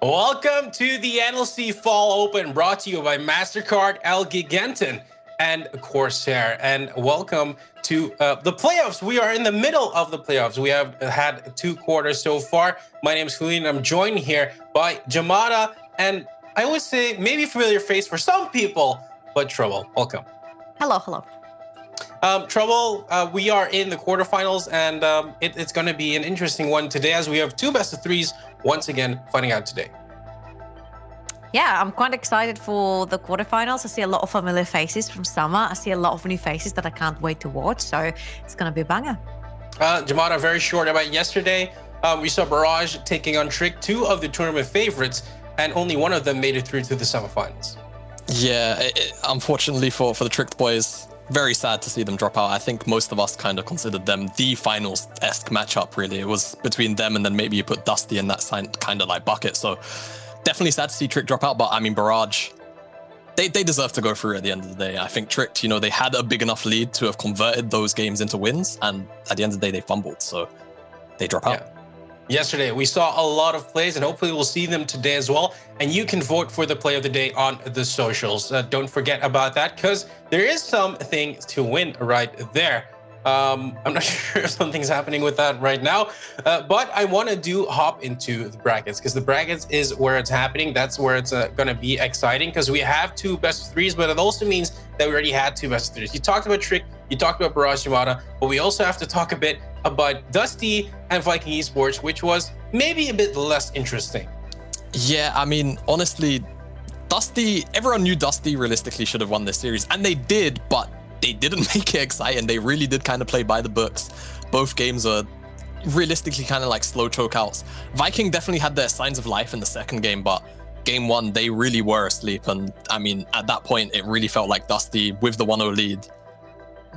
Welcome to the NLC Fall Open, brought to you by MasterCard, El Giganten, and Corsair. And welcome to the playoffs. We are in the middle of the playoffs. We have had 2 quarters so far. My name is Khalid, and I'm joined here by Jamada, and I would say maybe familiar face for some people, but Trouble. Welcome. Hello. Trouble, we are in the quarterfinals, and it's going to be an interesting one today as we have 2 best of 3s once again fighting out today. Yeah, I'm quite excited for the quarterfinals. I see a lot of familiar faces from summer. I see a lot of new faces that I can't wait to watch. So it's going to be a banger. Jamada, very short about yesterday. We saw Barrage taking on Trick, 2 of the tournament favorites, and only one of them made it through to the semifinals. Yeah, unfortunately for the Tricked boys, very sad to see them drop out. I think most of us kind of considered them the finals-esque matchup, really. It was between them and then maybe you put Dusty in that kind of like bucket. So definitely sad to see Trick drop out. But I mean, Barrage, they deserve to go through at the end of the day. I think Tricked, they had a big enough lead to have converted those games into wins. And at the end of the day, they fumbled. So they drop out. Yesterday, we saw a lot of plays, and hopefully we'll see them today as well. And you can vote for the play of the day on the socials. Don't forget about that, because there is something to win right there. I'm not sure if something's happening with that right now, but I want to hop into the brackets, because the brackets is where it's happening. That's where it's going to be exciting, because we have 2 best of 3s, but it also means that we already had 2 best of 3s. You talked about Trick, you talked about Barrage Jamada, but we also have to talk a bit about Dusty and Viking Esports, which was maybe a bit less interesting. Yeah, I mean, honestly, Dusty, everyone knew Dusty realistically should have won this series, and they did, but they didn't make it exciting. They really did kind of play by the books. Both games are realistically kind of like slow chokeouts. Viking definitely had their signs of life in the second game, but game 1, they really were asleep. And I mean, at that point, it really felt like Dusty, with the 1-0 lead,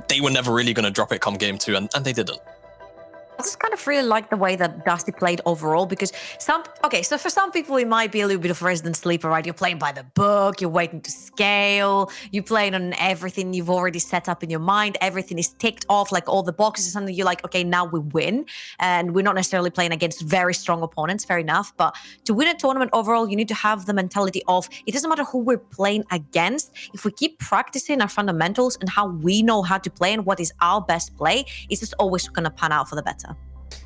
they were never really going to drop it come game 2, and they didn't. I just kind of really like the way that Dusty played overall, because so for some people it might be a little bit of a resident sleeper, right? You're playing by the book, you're waiting to scale, you're playing on everything you've already set up in your mind, everything is ticked off, like all the boxes, and you're like, okay, now we win. And we're not necessarily playing against very strong opponents, fair enough, but to win a tournament overall, you need to have the mentality of, it doesn't matter who we're playing against, if we keep practicing our fundamentals and how we know how to play and what is our best play, it's just always going to pan out for the better.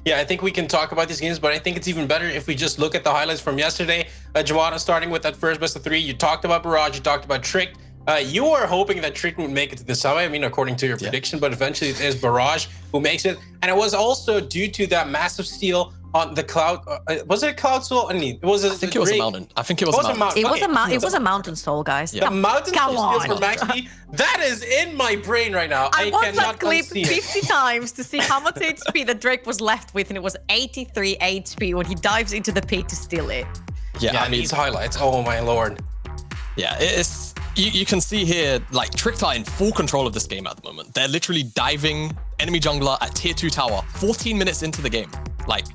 Yeah, I think we can talk about these games, but I think it's even better if we just look at the highlights from yesterday. Jamada, starting with that first best of 3, you talked about Barrage, you talked about Trick. You were hoping that Trick would make it to the semi, I mean, according to your prediction, but eventually it is Barrage who makes it. And it was also due to that massive steal on the cloud. Was it a cloud soul? I mean, I think it was a mountain. I think it was a mountain. It was a mountain soul, guys. Yeah. The mountain soul steals for Max P. That is in my brain right now. I watched that clip 50 times to see how much HP that Drake was left with, and it was 83 HP when he dives into the pit to steal it. Yeah, I mean, these highlights. Oh my lord. Yeah, it's you can see here, like, Tricked are in full control of this game at the moment. They're literally diving enemy jungler at tier 2 tower 14 minutes into the game. Like,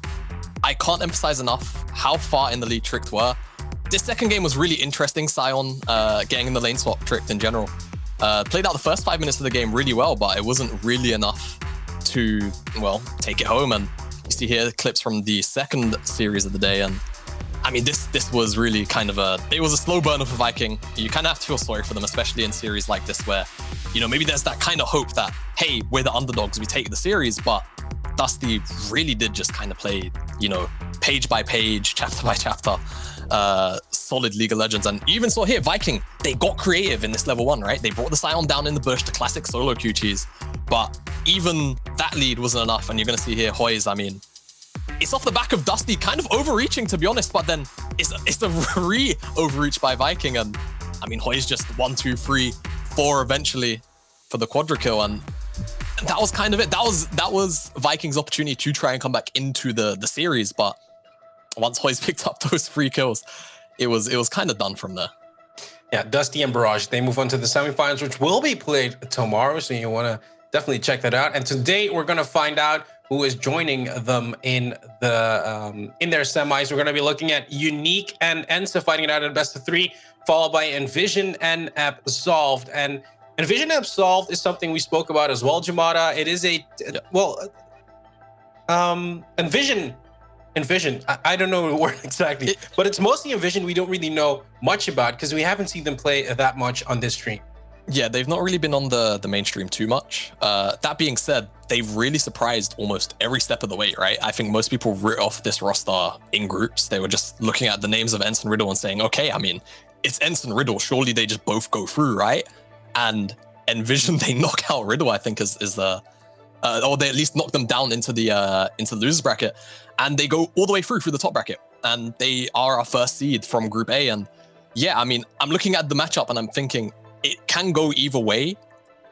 I can't emphasize enough how far in the lead Tricked were. This second game was really interesting. Sion getting in the lane swap, Tricked in general. Played out the first 5 minutes of the game really well, but it wasn't really enough to, well, take it home. And you see here clips from the second series of the day. And I mean, this was really kind of it was a slow burner for Viking. You kind of have to feel sorry for them, especially in series like this where, maybe there's that kind of hope that, hey, we're the underdogs, we take the series, but Dusty really did just kind of play, page by page, chapter by chapter, solid League of Legends. And you even saw here, Viking, they got creative in this level 1, right? They brought the Sion down in the bush, the classic solo Q cheese. But even that lead wasn't enough. And you're going to see here, Hoyes, I mean, it's off the back of Dusty kind of overreaching, to be honest, but then it's a overreach by Viking. And I mean, Hoyes just 1, 2, 3, 4 eventually for the quadra kill. And that was kind of it. That was Vikings' opportunity to try and come back into the series. But once Hoyes picked up those 3 kills, it was kind of done from there. Yeah, Dusty and Barrage, they move on to the semifinals, which will be played tomorrow. So you want to definitely check that out. And today we're going to find out who is joining them in their semis. We're going to be looking at Uniq and ENCE fighting it out in best of 3, followed by Envision and Absolved. And Envision and Absolved is something we spoke about as well, Jamada. It is Envision Envision. I don't know the word exactly, but it's mostly Envision we don't really know much about because we haven't seen them play that much on this stream. Yeah, they've not really been on the mainstream too much. That being said, they've really surprised almost every step of the way, right? I think most people writ off this roster in groups. They were just looking at the names of ENCE and Riddle and saying, okay, I mean, it's ENCE and Riddle. Surely they just both go through, right? And Envision, they knock out Riddle, I think is the, or they at least knock them down into the losers bracket. And they go all the way through the top bracket. And they are our first seed from Group A. And yeah, I mean, I'm looking at the matchup and I'm thinking, it can go either way.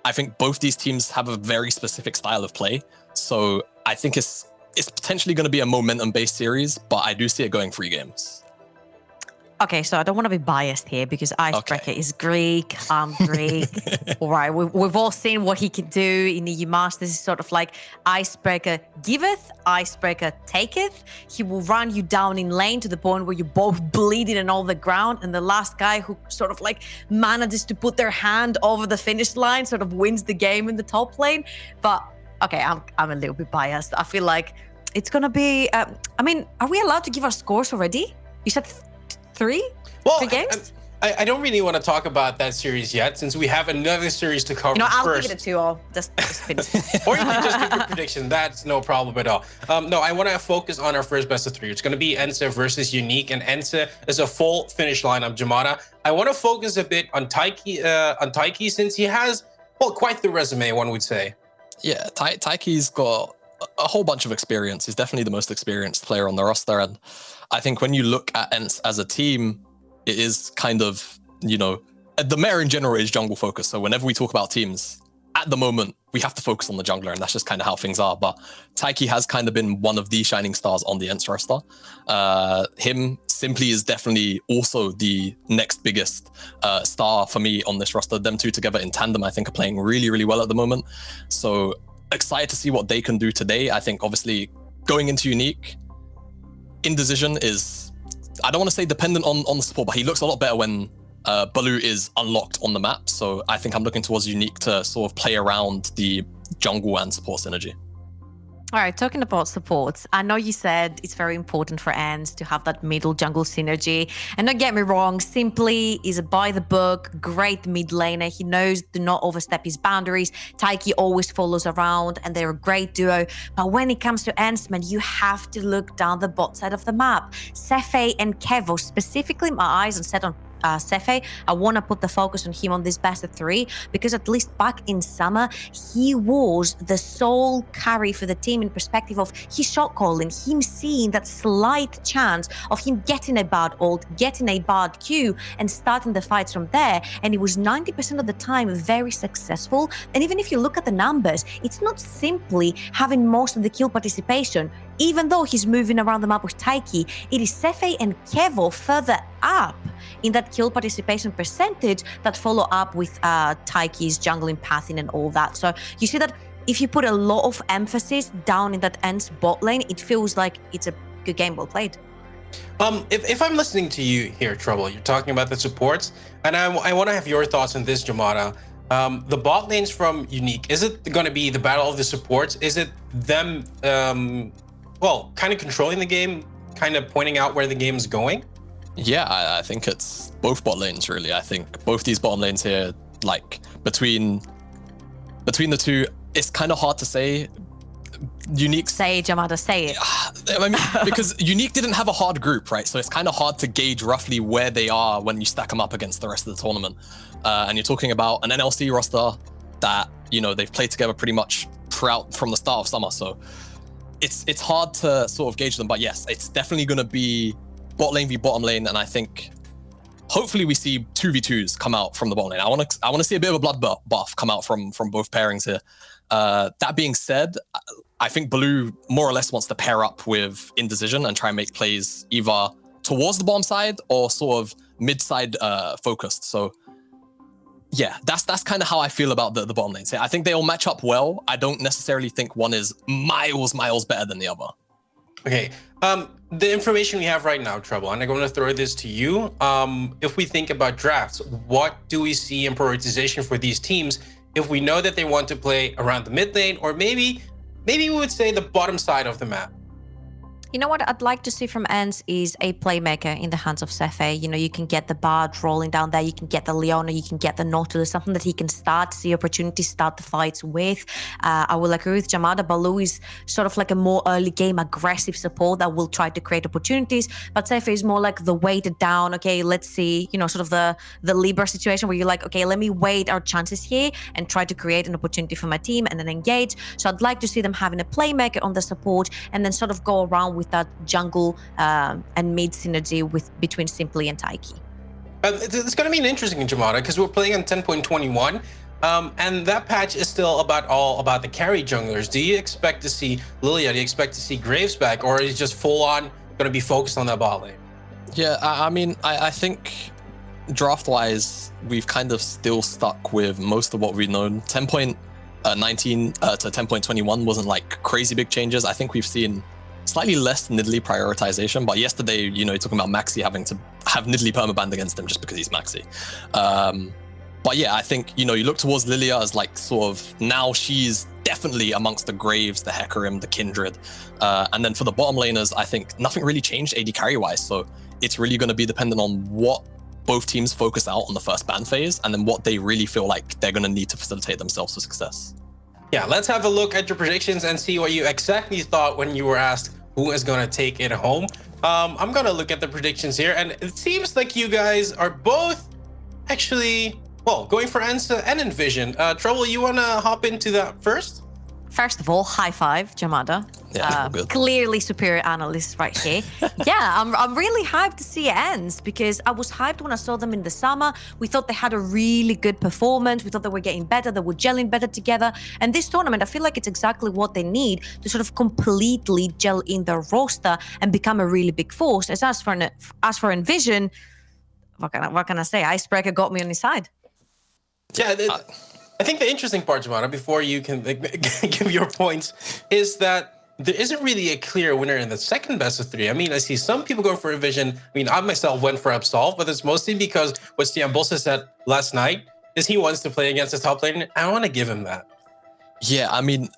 I think both these teams have a very specific style of play. So I think it's potentially going to be a momentum-based series, but I do see it going 3 games. Okay, so I don't want to be biased here because Icebreaker is Greek. I'm Greek. All right, we've all seen what he can do in the EU Masters. It's sort of like Icebreaker giveth, Icebreaker taketh. He will run you down in lane to the point where you're both bleeding and all the ground. And the last guy who sort of like manages to put their hand over the finish line sort of wins the game in the top lane. But okay, I'm a little bit biased. I feel like it's going to be, I mean, are we allowed to give our scores already? You said 3 games? I don't really want to talk about that series yet, since we have another series to cover. I'll first. give it a 2. I'll just finish. Or you can just give your prediction. That's no problem at all. No, I want to focus on our first best of 3. It's going to be ENCE versus Uniq, and ENCE is a full finish lineup. Jamada, I want to focus a bit on Taiki, since he has, well, quite the resume, one would say. Yeah, Taiki's got a whole bunch of experience. He's definitely the most experienced player on the roster, and I think when you look at ENCE as a team, it is kind of, the meta in general is jungle focused. So whenever we talk about teams, at the moment, we have to focus on the jungler, and that's just kind of how things are. But Taiki has kind of been one of the shining stars on the ENCE roster. Him simply is definitely also the next biggest star for me on this roster. Them two together in tandem, I think, are playing really, really well at the moment. So excited to see what they can do today. I think, obviously, going into Uniq, Indecision is, I don't want to say dependent on the support, but he looks a lot better when Baloo is unlocked on the map. So I think I'm looking towards Uniq to sort of play around the jungle and support synergy. All right, talking about supports, I know you said it's very important for ENCE to have that middle jungle synergy. And don't get me wrong, Simply is a by the book, great mid laner. He knows to not overstep his boundaries. Taiki always follows around and they're a great duo. But when it comes to ENCE, man, you have to look down the bot side of the map. Sefe and Kevo, specifically my eyes are set on Sefe. I want to put the focus on him on this best of 3 because at least back in summer, he was the sole carry for the team in perspective of his shot calling, him seeing that slight chance of him getting a bad ult, getting a bad Q and starting the fights from there. And he was 90% of the time very successful. And even if you look at the numbers, it's not simply having most of the kill participation. Even though he's moving around the map with Taiki, it is Sefe and Kevo further up in that kill participation percentage that follow up with Taiki's jungling pathing and all that. So you see that if you put a lot of emphasis down in that ENCE bot lane, it feels like it's a good game well played. If I'm listening to you here, Trouble, you're talking about the supports, and I want to have your thoughts on this, Jamada. The bot lanes from Uniq, is it going to be the battle of the supports? Is it them, well, kind of controlling the game, kind of pointing out where the game is going? Yeah, I think it's both bot lanes, really. I think both these bottom lanes here, like between the two, it's kind of hard to say. Uniq, say, Jamada, say it. I mean, because Uniq didn't have a hard group, right? So it's kind of hard to gauge roughly where they are when you stack them up against the rest of the tournament. And you're talking about an NLC roster that, they've played together pretty much throughout from the start of summer. So it's hard to sort of gauge them. But yes, it's definitely going to be bot lane v bottom lane, and I think hopefully we see 2v2s come out from the bottom lane. I want to see a bit of a bloodbath come out from both pairings here. That being said, I think Baloo more or less wants to pair up with Indecision and try and make plays either towards the bottom side or sort of mid side focused. So yeah, that's kind of how I feel about the bottom lanes here. I think they all match up well. I don't necessarily think one is miles better than the other. Okay, the information we have right now, Trouble, and I'm going to throw this to you. If we think about drafts, what do we see in prioritization for these teams if we know that they want to play around the mid lane, or maybe we would say the bottom side of the map? You know what I'd like to see from ENCE is a playmaker in the hands of Sefe. You know, you can get the Bard rolling down there, you can get the Leona, you can get the Nautilus, something that he can start, see opportunities, start the fights with. I will agree with Jamada. Baloo is sort of like a more early game aggressive support that will try to create opportunities, but Sefe is more like the weighted down, okay, let's see, you know, sort of the Libra situation where you're like, okay, let me wait our chances here and try to create an opportunity for my team and then engage. So I'd like to see them having a playmaker on the support and then sort of go around with that jungle and mid synergy between Simply and Taiki. It's going to be an interesting Jamada because we're playing on 10.21. And that patch is still all about the carry junglers. Do you expect to see Lilia? Do you expect to see Graves back, or is it just full on going to be focused on that bot lane? Yeah, I mean, I think draft-wise, we've kind of still stuck with most of what we've known. 10.19 to 10.21 wasn't like crazy big changes. I think we've seen slightly less Nidalee prioritization, but yesterday, you know, you're talking about Maxi having to have Nidalee permabanned against him just because he's Maxi. But yeah, I think, you know, you look towards Lilia as like sort of now she's definitely amongst the Graves, the Hecarim, the Kindred. And then for the bottom laners, I think nothing really changed AD carry-wise. So it's really going to be dependent on what both teams focus out on the first ban phase and then what they really feel like they're going to need to facilitate themselves for success. Yeah, let's have a look at your predictions and see what you exactly thought when you were asked who is going to take it home. I'm going to look at the predictions here, and it seems like you guys are both actually, well, going for ENCE and Envision. Trouble, you want to hop into that first? First of all, high five, Jamada. Yeah, good. Clearly superior analyst right here. Yeah, I'm really hyped to see ENCE because I was hyped when I saw them in the summer. We thought they had a really good performance. We thought they were getting better. They were gelling better together. And this tournament, I feel like it's exactly what they need to sort of completely gel in their roster and become a really big force. As for Envision, what can I say? Icebreaker got me on his side. Yeah, I think the interesting part, Jamada, before you can give your points, is that there isn't really a clear winner in the second best of three. I mean, I see some people going for Envision. I mean, I myself went for Absolve, but it's mostly because what Stian Bossa said last night is he wants to play against the top lane. I want to give him that. Yeah, I mean,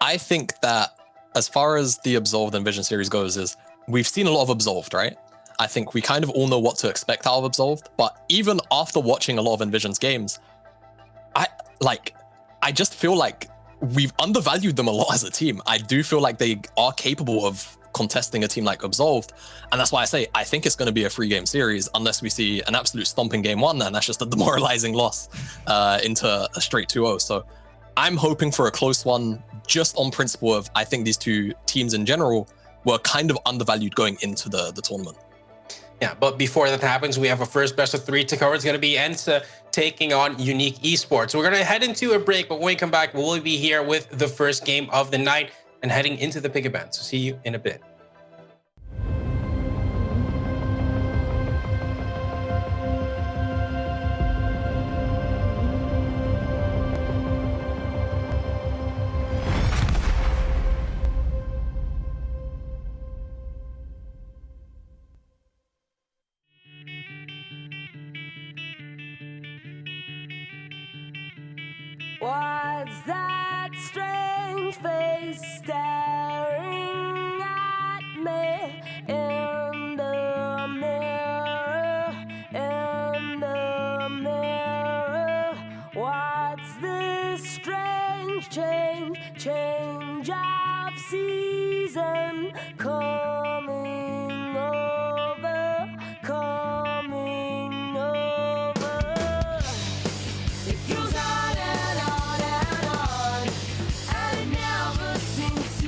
I think that as far as the Absolved Envision series goes, is we've seen a lot of Absolved, right? I think we kind of all know what to expect out of Absolved, but even after watching a lot of Envision's games, I just feel like we've undervalued them a lot as a team. I do feel like they are capable of contesting a team like Absolved. And that's why I say, I think it's going to be a 3-game series unless we see an absolute stomp in game 1, and that's just a demoralizing loss into a straight 2-0. So I'm hoping for a close one just on principle of, I think these two teams in general were kind of undervalued going into the tournament. Yeah, but before that happens, we have a first best of 3 to cover. It's going to be ENCE taking on Uniq Esports. So we're going to head into a break, but when we come back, we'll be here with the first game of the night and heading into the pick event. So see you in a bit. What's that strange face staring at me in the mirror, in the mirror? What's this strange change of season coming over, coming over? It goes on and on and on, and it never seems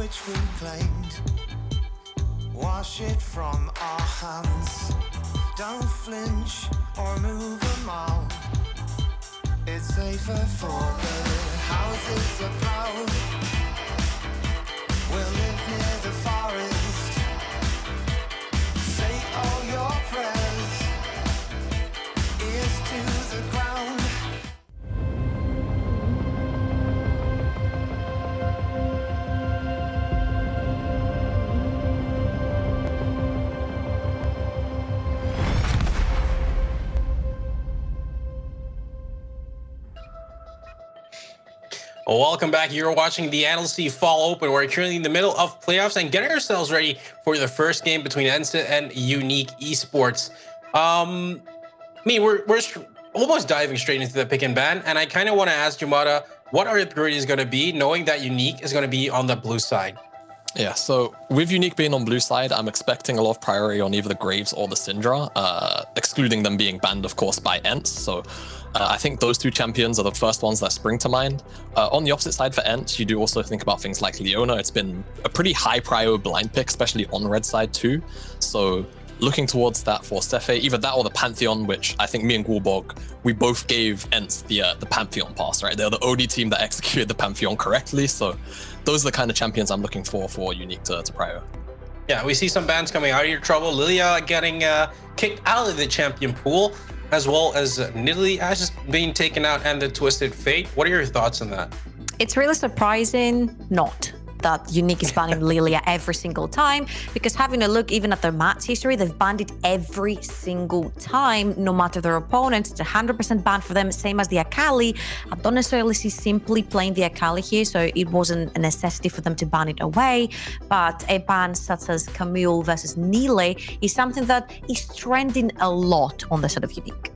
which we claimed. Wash it from our hands. Don't flinch or move a mile. It's safer for the houses are proud. We'll live near the forest. Say all your prayers. Ears to the ground. Welcome back. You're watching the NLC Fall Open. We're currently in the middle of playoffs and getting ourselves ready for the first game between ENCE and Uniq Esports. We're almost diving straight into the pick and ban, and I kind of want to ask Jumada, what are the priorities going to be, knowing that Uniq is going to be on the blue side? Yeah, so with Uniq being on blue side, I'm expecting a lot of priority on either the Graves or the Syndra, excluding them being banned, of course, by ENCE. So I think those two champions are the first ones that spring to mind. On the opposite side for ENCE, you do also think about things like Leona. It's been a pretty high prio blind pick, especially on red side too. So looking towards that for Cephei, either that or the Pantheon, which I think me and Gulborg, we both gave ENCE the Pantheon pass, right? They're the OD team that executed the Pantheon correctly. So those are the kind of champions I'm looking for Uniq to prio. Yeah, we see some bans coming out of your trouble. Lilia getting kicked out of the champion pool, as well as Nidalee Ashe being taken out and the Twisted Fate. What are your thoughts on that? It's really surprising not that Uniq is banning Lilia every single time, because having a look even at their match history, they've banned it every single time, no matter their opponent. It's 100% banned for them, same as the Akali. I don't necessarily see simply playing the Akali here, so it wasn't a necessity for them to ban it away. But a ban such as Camille versus Nile is something that is trending a lot on the side of Uniq.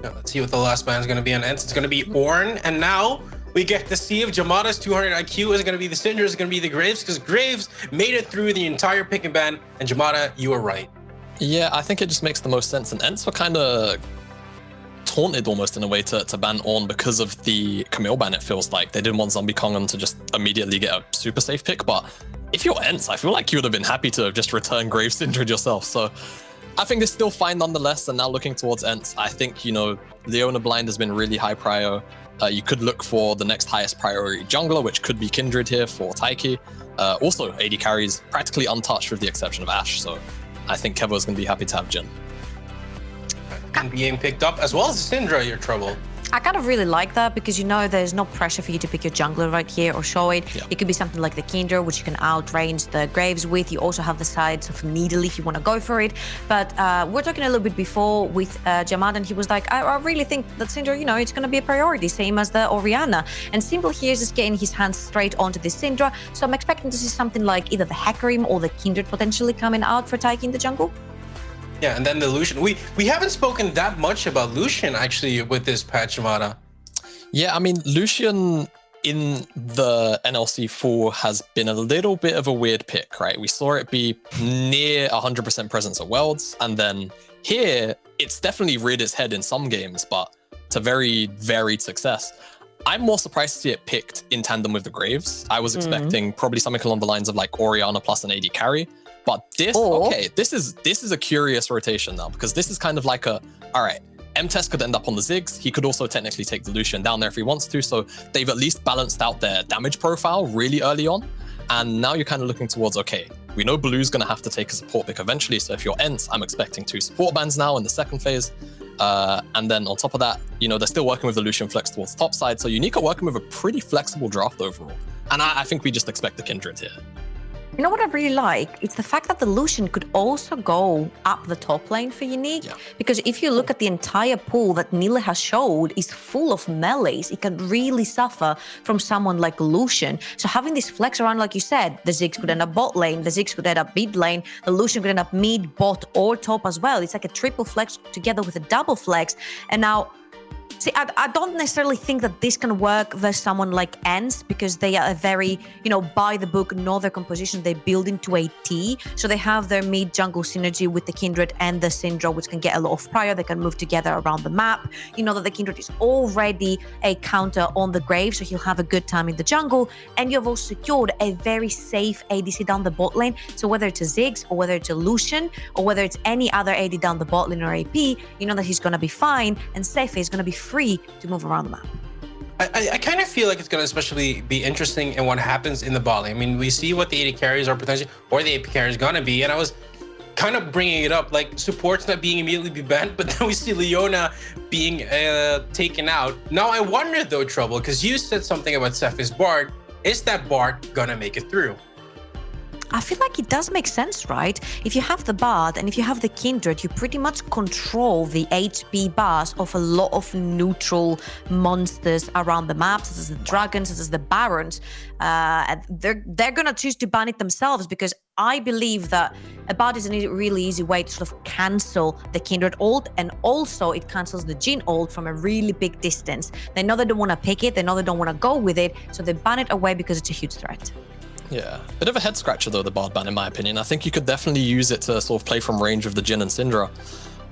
Yeah, let's see what the last ban is going to be on ENCE. It's going to be Ornn, and now we get to see if Jumada's 200 IQ is going to be the Syndra, is going to be the Graves, because Graves made it through the entire pick and ban, and Jumada, you were right. Yeah, I think it just makes the most sense, and ENCE were kind of taunted almost in a way to ban Ornn because of the Camille ban. It feels like they didn't want Zombie Kongan to just immediately get a super safe pick, but if you're ENCE, I feel like you would have been happy to have just return Graves Syndra yourself. So I think it's still fine nonetheless, and now looking towards ENCE, I think, you know, Leona blind has been really high prio. You could look for the next highest priority jungler, which could be Kindred here for Taiki. Also, AD carries practically untouched with the exception of Ashe, so I think Kevo's going to be happy to have Jhin. And being picked up, as well as Syndra, your trouble. I kind of really like that because, you know, there's no pressure for you to pick your jungler right here or show it. Yeah. It could be something like the Kindred, which you can outrange the Graves with. You also have the sides of Needle if you want to go for it. But we're talking a little bit before with Jamad, and he was like, I really think that Syndra, you know, it's going to be a priority, same as the Orianna. And Simple here is just getting his hands straight onto this Syndra. So I'm expecting to see something like either the Hecarim or the Kindred potentially coming out for taking the jungle. Yeah, and then the Lucian. We haven't spoken that much about Lucian actually with this patch, Mata. Yeah, I mean, Lucian in the NLC 4 has been a little bit of a weird pick, right? We saw it be near 100% presence at Worlds, and then here, it's definitely reared its head in some games, but to very varied success. I'm more surprised to see it picked in tandem with the Graves. I was expecting probably something along the lines of like Orianna plus an AD carry. But this, okay, this is a curious rotation now, because this is kind of like a, all right, MTES could end up on the Ziggs. He could also technically take the Lucian down there if he wants to. So they've at least balanced out their damage profile really early on. And now you're kind of looking towards, okay, we know Blue's going to have to take a support pick eventually. So if you're ENCE, I'm expecting 2 support bans now in the second phase. And then on top of that, you know, they're still working with the Lucian flex towards top side. So Uniq are working with a pretty flexible draft overall. And I think we just expect the Kindred here. You know what I really like? It's the fact that the Lucian could also go up the top lane for Uniq. Yeah. Because if you look at the entire pool that Nile has showed is full of melees, it can really suffer from someone like Lucian. So having this flex around, like you said, the Ziggs could end up bot lane, the Ziggs could end up mid lane, the Lucian could end up mid, bot, or top as well. It's like a triple flex together with a double flex. And now, see, I don't necessarily think that this can work versus someone like ENCE because they are a very, you know, by the book, know their composition. They build into a T. So they have their mid jungle synergy with the Kindred and the Syndra, which can get a lot of prior. They can move together around the map. You know that the Kindred is already a counter on the Grave, so he'll have a good time in the jungle. And you've also secured a very safe ADC down the bot lane. So whether it's a Ziggs or whether it's a Lucian or whether it's any other AD down the bot lane or AP, you know that he's going to be fine and safe. He's going to be free to move around the map. I kind of feel like it's going to especially be interesting in what happens in the bot lane. I mean, we see what the AD carries are potentially, or the AP carry is going to be, and I was kind of bringing it up, like support's not being immediately be banned, but then we see Leona being taken out. Now I wonder though, Trouble, because you said something about Sephi's Bard. Is that Bard going to make it through? I feel like it does make sense, right? If you have the Bard and if you have the Kindred, you pretty much control the HP bars of a lot of neutral monsters around the map, such as the dragons, such as the barons. They're gonna choose to ban it themselves because I believe that a Bard is a really easy way to sort of cancel the Kindred ult, and also it cancels the Jhin ult from a really big distance. They know they don't want to pick it, they know they don't want to go with it, so they ban it away because it's a huge threat. Yeah, bit of a head scratcher though, the Bard ban, in my opinion. I think you could definitely use it to sort of play from range of the Jhin and Syndra.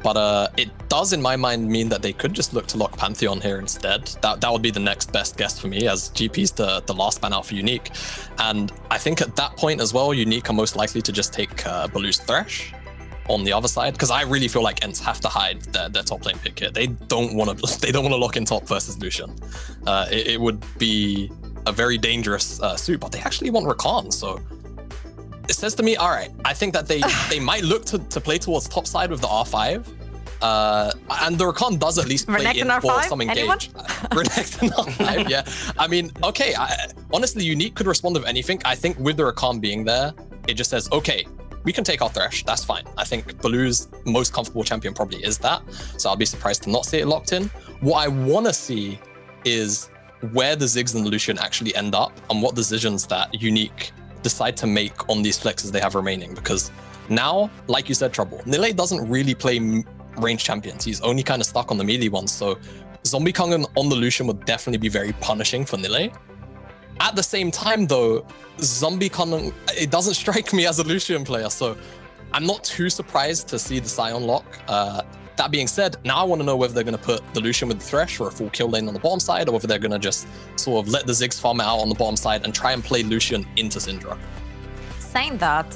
But it does, in my mind, mean that they could just look to lock Pantheon here instead. That would be the next best guess for me, as GP's the last ban out for Uniq. And I think at that point as well, Uniq are most likely to just take Baloo's Thresh on the other side, because I really feel like ENCE have to hide their top lane pick here. They don't want to lock in top versus Lucian. It would be a very dangerous suit, but they actually want Rakan, so it says to me, all right, I think that they might look to play towards top side with the R5, and the Rakan does at least play in for some engage. Renekton R5, yeah. I mean, okay, honestly, Uniq could respond with anything. I think with the Rakan being there, it just says, okay, we can take our Thresh, that's fine. I think Baloo's most comfortable champion probably is that, so I'll be surprised to not see it locked in. What I want to see is where the Ziggs and the Lucian actually end up and what decisions that Uniq decide to make on these flexes they have remaining. Because now, like you said, Trouble, Nile doesn't really play range champions. He's only kind of stuck on the melee ones. So Zombie Kong on the Lucian would definitely be very punishing for Nile. At the same time though, Zombie Kong, it doesn't strike me as a Lucian player. So I'm not too surprised to see the Sion lock. That being said, now I want to know whether they're going to put the Lucian with the Thresh for a full kill lane on the bottom side, or whether they're going to just sort of let the Ziggs farm out on the bottom side and try and play Lucian into Syndra. Saying that,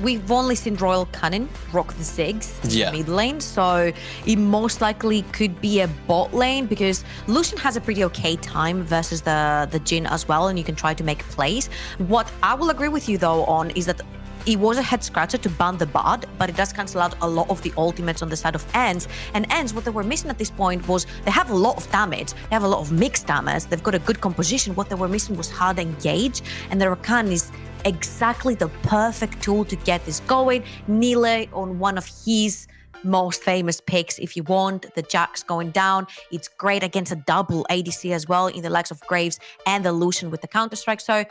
we've only seen Royal Cunning rock the Ziggs in the mid lane, so it most likely could be a bot lane because Lucian has a pretty okay time versus the Jhin as well, and you can try to make plays. What I will agree with you though on is that it was a head scratcher to ban the bard, but it does cancel out a lot of the ultimates on the side of ENCE. And ENCE, what they were missing at this point was they have a lot of damage, they have a lot of mixed damage, they've got a good composition. What they were missing was hard engage, and the Rakan is exactly the perfect tool to get this going. Nile on one of his most famous picks, if you want, the Jax going down. It's great against a double ADC as well in the likes of Graves and the Lucian with the Counter-Strike. So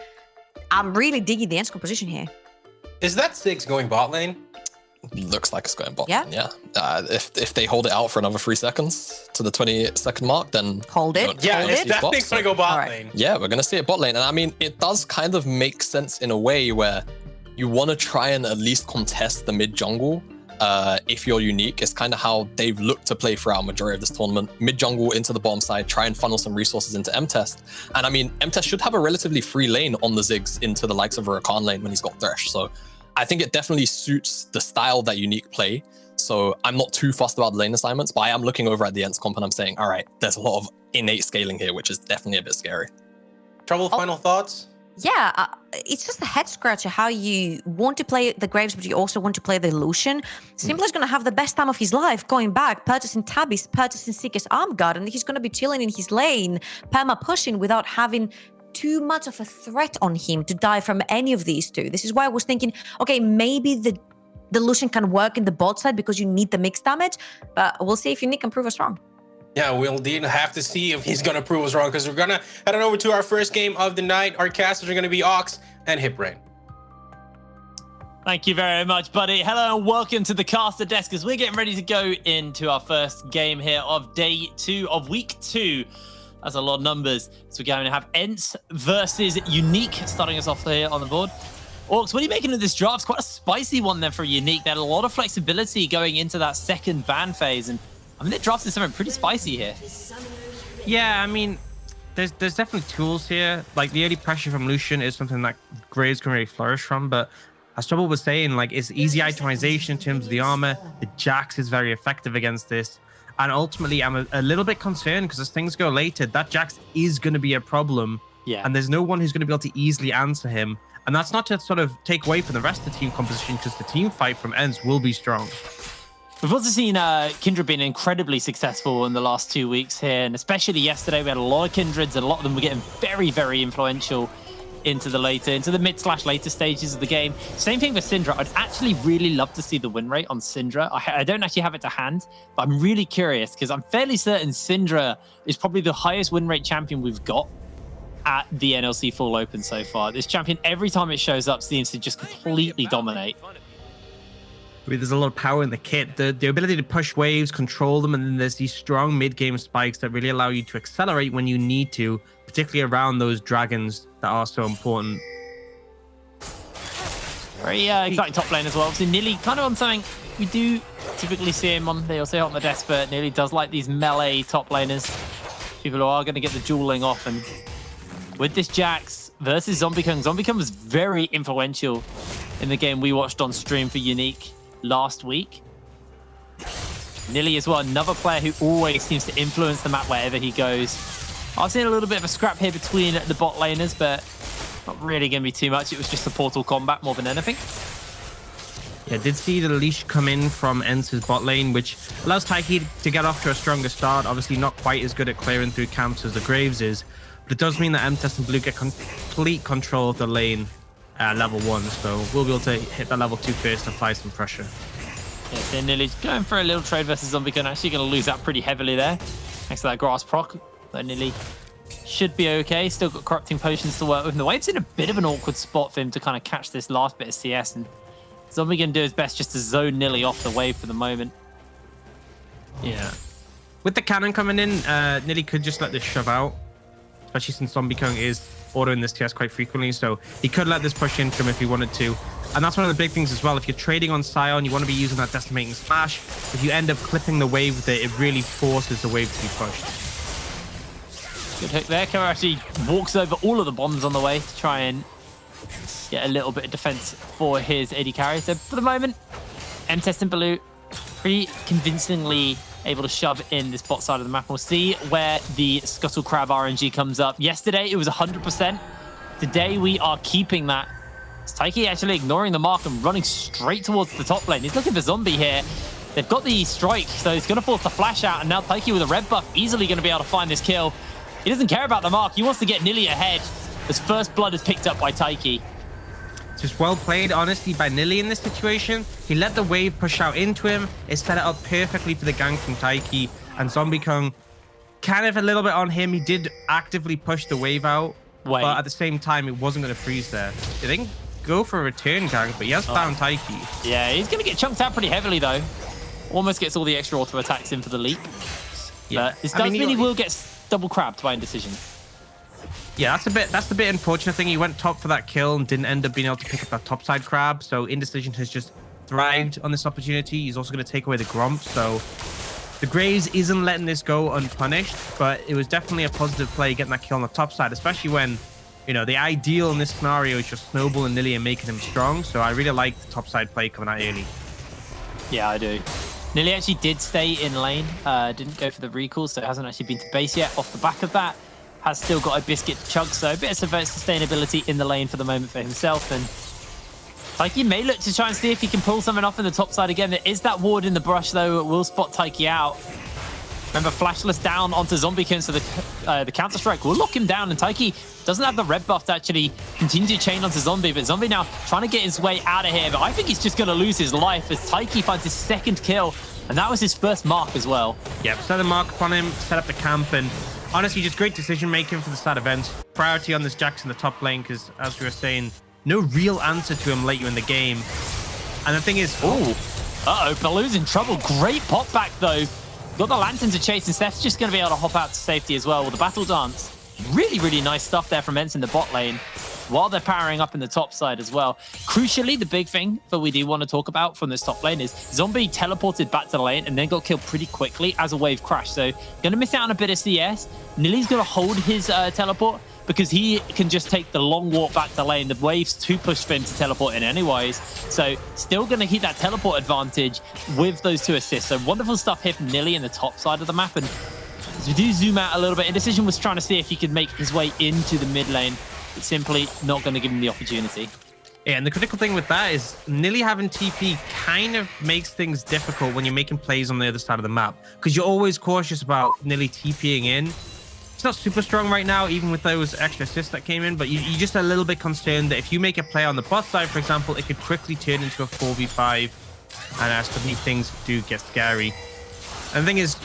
I'm really digging the ENCE composition here. Is that 6 going bot lane? Looks like it's going bot Yeah. lane, yeah. If they hold it out for another 3 seconds to the 20-second mark, then... Hold it. Yeah, hold it's it. definitely going to go bot Alright. lane. Yeah, we're going to see it bot lane. And I mean, it does kind of make sense in a way where you want to try and at least contest the mid jungle. If you're Uniq, it's kind of how they've looked to play throughout majority of this tournament. Mid jungle into the bottom side, try and funnel some resources into M-Test. And I mean, M-Test should have a relatively free lane on the Ziggs into the likes of a Rakan lane when he's got Thresh. So I think it definitely suits the style that Uniq play. So I'm not too fussed about the lane assignments, but I am looking over at the ENCE comp and I'm saying, all right, there's a lot of innate scaling here, which is definitely a bit scary. Trouble, final thoughts? Yeah, it's just a head scratcher how you want to play the Graves, but you also want to play the Lucian. Simpler's going to have the best time of his life going back, purchasing Tabis, purchasing Seeker's Arm Guard, and he's going to be chilling in his lane, perma pushing without having too much of a threat on him to die from any of these two. This is why I was thinking, okay, maybe the Lucian can work in the bot side because you need the mixed damage, but we'll see if Uniq can prove us wrong. Yeah, we'll indeed have to see if he's going to prove us wrong, because we're going to head on over to our first game of the night. Our casters are going to be Ox and Hiprain. Thank you very much, buddy. Hello and welcome to the caster desk as we're getting ready to go into our first game here of day 2 of week 2. That's a lot of numbers. So we're going to have ENCE versus Uniq starting us off here on the board. Orcs, what are you making of this draft? It's quite a spicy one then for Uniq. They had a lot of flexibility going into that second ban phase, and I mean, they drafted something pretty spicy here. Yeah, I mean, there's definitely tools here. Like, the early pressure from Lucian is something that Graves can really flourish from, but as Trouble was saying, like, it's easy itemization in terms of the armor. The Jax is very effective against this. And ultimately, I'm a little bit concerned because as things go later, that Jax is going to be a problem. Yeah. And there's no one who's going to be able to easily answer him. And that's not to sort of take away from the rest of the team composition, because the team fight from ENCE will be strong. We've also seen Kindred being incredibly successful in the last 2 weeks here, and especially yesterday, we had a lot of Kindreds, and a lot of them were getting very, very influential into the mid/later stages of the game. Same thing for Syndra. I'd actually really love to see the win rate on Syndra. I don't actually have it to hand, but I'm really curious because I'm fairly certain Syndra is probably the highest win rate champion we've got at the NLC Full Open so far. This champion, every time it shows up, seems to just completely dominate. There's a lot of power in the kit, the ability to push waves, control them, and then there's these strong mid-game spikes that really allow you to accelerate when you need to, particularly around those dragons that are so important. Very exciting top lane as well. Obviously, Nili kind of on something we do typically see him on. They also on the desk, but Nili does like these melee top laners. People who are going to get the dueling off, and with this Jax versus ZombieKong, ZombieKong was very influential in the game we watched on stream for Uniq last week. Nili as well, another player who always seems to influence the map wherever he goes. I've seen a little bit of a scrap here between the bot laners, but not really going to be too much. It was just a portal combat more than anything. Yeah, did see the leash come in from ENCE's bot lane, which allows Taiki to get off to a stronger start. Obviously not quite as good at clearing through camps as the Graves is, but it does mean that M-Test and Blue get complete control of the lane at level 1, so we'll be able to hit that level 2 first and apply some pressure. Yeah, they're nearly going for a little trade versus ZombieKong. Actually going to lose that pretty heavily there. Thanks to that grass proc. But Nili should be okay. Still got corrupting potions to work with. And the wave's in a bit of an awkward spot for him to kind of catch this last bit of CS. And ZombieKong do his best just to zone Nili off the wave for the moment. Yeah. With the cannon coming in, Nili could just let this shove out, especially since ZombieKong is ordering this TS quite frequently, so he could let this push into him if he wanted to. And that's one of the big things as well. If you're trading on Sion, you want to be using that decimating smash. If you end up clipping the wave with it, it really forces the wave to be pushed. Good hook there. Kara actually walks over all of the bombs on the way to try and get a little bit of defense for his AD carry. So for the moment, M-Test and Baloo pretty convincingly able to shove in this bot side of the map. We'll see where the Scuttle Crab RNG comes up. Yesterday, it was 100%. Today, we are keeping that Taiki actually ignoring the mark and running straight towards the top lane. He's looking for Zombie here. They've got the strike, so he's going to force the flash out, and now Taiki with a red buff easily going to be able to find this kill. He doesn't care about the mark. He wants to get Nili ahead. His first blood is picked up by Taiki. Just well played, honestly, by Nili in this situation. He let the wave push out into him. It set it up perfectly for the gank from Taiki. And Zombie Kong, kind of a little bit on him. He did actively push the wave out. Wait. But at the same time, it wasn't going to freeze there. They didn't go for a return gank, but he has found Taiki. Yeah, he's going to get chunked out pretty heavily, though. Almost gets all the extra auto attacks in for the leap. Yeah. But this does mean he will get double crabbed by indecision. Yeah, that's the bit unfortunate thing. He went top for that kill and didn't end up being able to pick up that topside crab. So Indecision has just thrived on this opportunity. He's also going to take away the Gromp. So the Graves isn't letting this go unpunished, but it was definitely a positive play getting that kill on the top side, especially when, you know, the ideal in this scenario is just snowballing Nili and making him strong. So I really like the topside play coming out early. Yeah, I do. Nili actually did stay in lane, didn't go for the recall, so it hasn't actually been to base yet. Off the back of that, has still got a biscuit to chug, so a bit of sustainability in the lane for the moment for himself. And Taiki may look to try and see if he can pull something off in the top side again. There is that ward in the brush, though. It will spot Taiki out. Remember, flashless down onto Zombiekin, so the counter-strike will lock him down, and Taiki doesn't have the red buff to actually continue to chain onto Zombie, but Zombie now trying to get his way out of here, but I think he's just going to lose his life as Taiki finds his second kill, and that was his first mark as well. Yep, set the mark upon him, set up the camp, and honestly, just great decision-making for the start event. Priority on this Jax in the top lane, because as we were saying, no real answer to him later in the game. And the thing is... Ooh. Uh-oh, Baloo's in trouble. Great pop back, though. Got the Lantern to chase, and Seth's just going to be able to hop out to safety as well with the Battle Dance. Really, really nice stuff there from ENCE in the bot lane, while they're powering up in the top side as well. Crucially, the big thing that we do want to talk about from this top lane is Zombie teleported back to the lane and then got killed pretty quickly as a wave crashed. So going to miss out on a bit of CS. Nili's going to hold his teleport because he can just take the long walk back to lane. The wave's too pushed for him to teleport in anyways. So still going to keep that teleport advantage with those two assists. So wonderful stuff here from Nili in the top side of the map. And as we do zoom out a little bit, Indecision was trying to see if he could make his way into the mid lane. It's simply not going to give him the opportunity. Yeah, and the critical thing with that is Nili having TP kind of makes things difficult when you're making plays on the other side of the map, because you're always cautious about Nili TPing in. It's not super strong right now, even with those extra assists that came in, but you're just a little bit concerned that if you make a play on the bot side, for example, it could quickly turn into a 4v5, and suddenly things do get scary. And the thing is,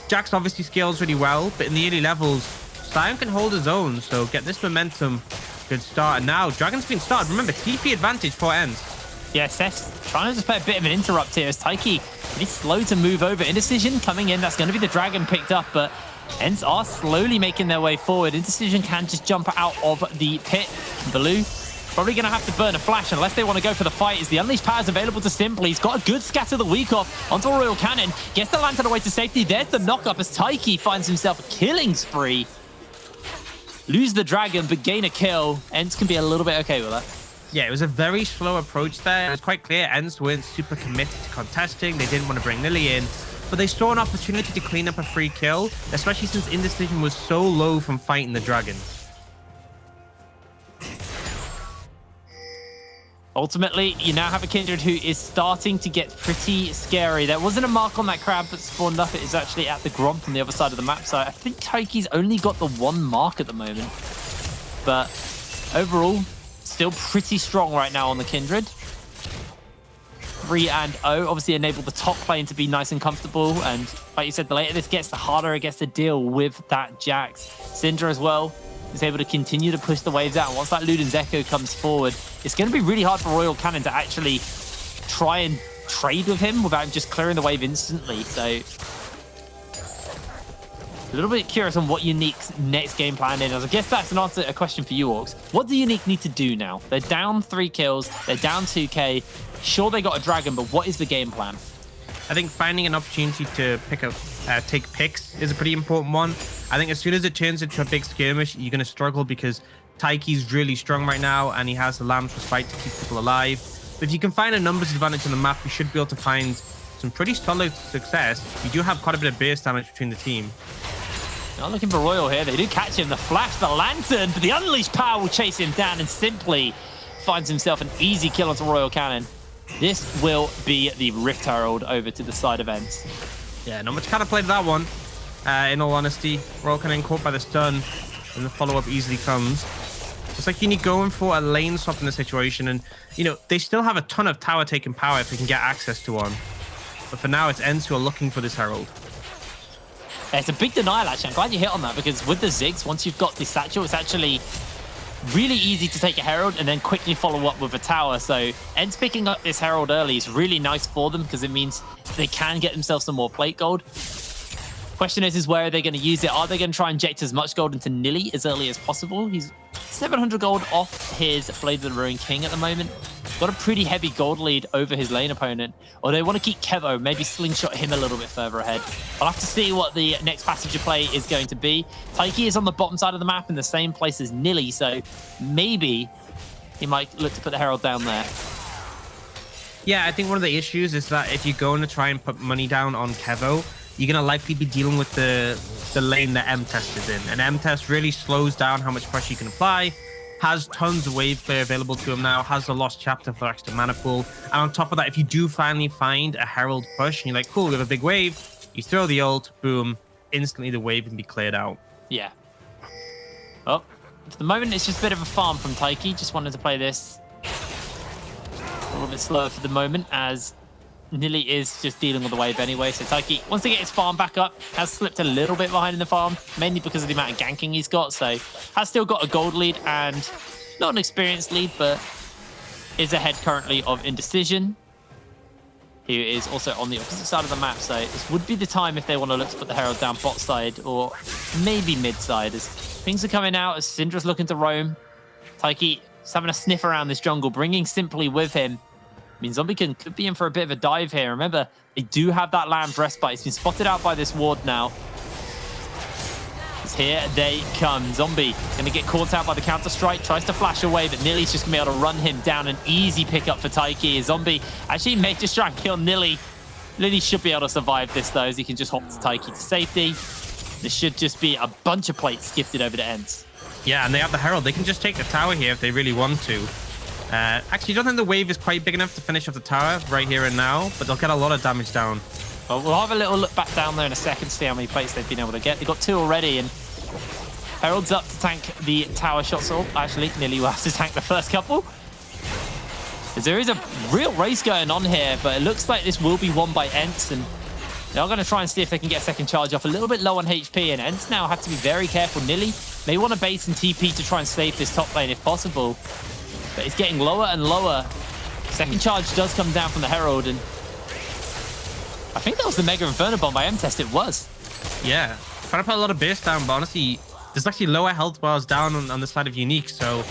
Jax obviously scales really well, but in the early levels, Sion can hold his own, so get this momentum. Good start. And now Dragon's been started. Remember, TP advantage for ENCE. Yeah, Seth trying to just put a bit of an interrupt here as Taiki pretty slow to move over. Indecision coming in. That's going to be the Dragon picked up, but ENCE are slowly making their way forward. Indecision can just jump out of the pit. Baloo probably going to have to burn a flash unless they want to go for the fight. As the Unleashed Power is available to Simply. He's got a good scatter the weak off onto a Royal Cannon. Gets the Lantern away to safety. There's the knock-up as Taiki finds himself a killing spree. Lose the Dragon, but gain a kill. ENCE can be a little bit okay with that. Yeah, it was a very slow approach there. It was quite clear ENCE weren't super committed to contesting. They didn't want to bring Nili in, but they saw an opportunity to clean up a free kill, especially since Indecision was so low from fighting the Dragon. Ultimately, you now have a Kindred who is starting to get pretty scary. There wasn't a mark on that crab that spawned up. It is actually at the Gromp on the other side of the map. So I think Taiki's only got the one mark at the moment. But overall, still pretty strong right now on the Kindred. 3-0. Obviously enabled the top lane to be nice and comfortable. And like you said, the later this gets, the harder it gets to deal with that Jax. Syndra as well is able to continue to push the waves out. And once that Luden's Echo comes forward, it's going to be really hard for Royal Cannon to actually try and trade with him without just clearing the wave instantly. So a little bit curious on what Unique's next game plan is. I guess that's an answer, a question for you, Orcs. What do Unique need to do now? They're down 3 kills. They're down 2k. Sure, they got a Dragon, but what is the game plan? I think finding an opportunity to take picks is a pretty important one. I think as soon as it turns into a big skirmish, you're going to struggle because Taiki's really strong right now and he has the Lamb's Respite to keep people alive. But if you can find a numbers advantage on the map, you should be able to find some pretty solid success. You do have quite a bit of burst damage between the team. Not looking for Royal here. They do catch him. The flash, the Lantern, but the Unleashed Power will chase him down and Simply finds himself an easy kill onto Royal Cannon. This will be the Rift Herald over to the side of ENCE. Yeah, not much counterplay to that one. In all honesty, Royal Cannon caught by the stun, and the follow-up easily comes. It's like Uniq going for a lane swap in the situation, and they still have a ton of tower taking power if they can get access to one. But for now, it's ENCE who are looking for this Herald. It's a big denial, actually. I'm glad you hit on that, because with the Ziggs, once you've got the satchel, it's actually really easy to take a Herald and then quickly follow up with a tower. So ENCE picking up this Herald early is really nice for them, because it means they can get themselves some more plate gold. Question is where are they going to use it? Are they going to try and inject as much gold into Nili as early as possible? He's 700 gold off his Blade of the Ruined King at the moment. Got a pretty heavy gold lead over his lane opponent. Or they want to keep Kevo, maybe slingshot him a little bit further ahead. I'll have to see what the next passenger play is going to be. Taiki is on the bottom side of the map in the same place as Nili, so maybe he might look to put the Herald down there. Yeah, I think one of the issues is that if you're going to try and put money down on Kevo, you're going to likely be dealing with the lane that M-Test is in. And M-Test really slows down how much pressure you can apply, has tons of wave play available to him now, has the Lost Chapter for extra mana pool. And on top of that, if you do finally find a Herald push, and you're like, cool, we have a big wave, you throw the ult, boom, instantly the wave can be cleared out. Yeah. Well, for the moment, it's just a bit of a farm from Taiki. Just wanted to play this a little bit slower for the moment, as Nili is just dealing with the wave anyway. So Taiki wants to get his farm back up, has slipped a little bit behind in the farm, mainly because of the amount of ganking he's got. So has still got a gold lead and not an experienced lead, but is ahead currently of Indecision, who is also on the opposite side of the map. So this would be the time if they want to look to put the Herald down bot side or maybe mid side, as things are coming out, as Syndra's looking to roam. Taiki is having a sniff around this jungle, bringing Simply with him. I mean, Zombican could be in for a bit of a dive here. Remember, they do have that Lamb's Respite. It's been spotted out by this ward now. Here they come. Zombie going to get caught out by the counter-strike. Tries to flash away, but Nili's just going to be able to run him down. An easy pickup for Taiki. Zombie actually may just try and kill Nili. Nili should be able to survive this, though, as he can just hop to Taiki to safety. This should just be a bunch of plates gifted over to ENCE. Yeah, and they have the Herald. They can just take the tower here if they really want to. Actually, I don't think the wave is quite big enough to finish off the tower right here and now, but they'll get a lot of damage down. Well, we'll have a little look back down there in a second, see how many plates they've been able to get. They've got 2 already, and Herald's up to tank the tower shots. Or actually, Nili will have to tank the first couple. As there is a real race going on here, but it looks like this will be won by ENCE, and they're going to try and see if they can get a second charge off. A little bit low on HP, and ENCE now have to be very careful. Nili may want to base and TP to try and save this top lane if possible. But it's getting lower and lower. Second charge does come down from the Herald, and I think that was the Mega Inferno Bomb by M-Test. It was. Yeah. Trying to put a lot of base down, but honestly, there's actually lower health bars down on the side of Uniq, so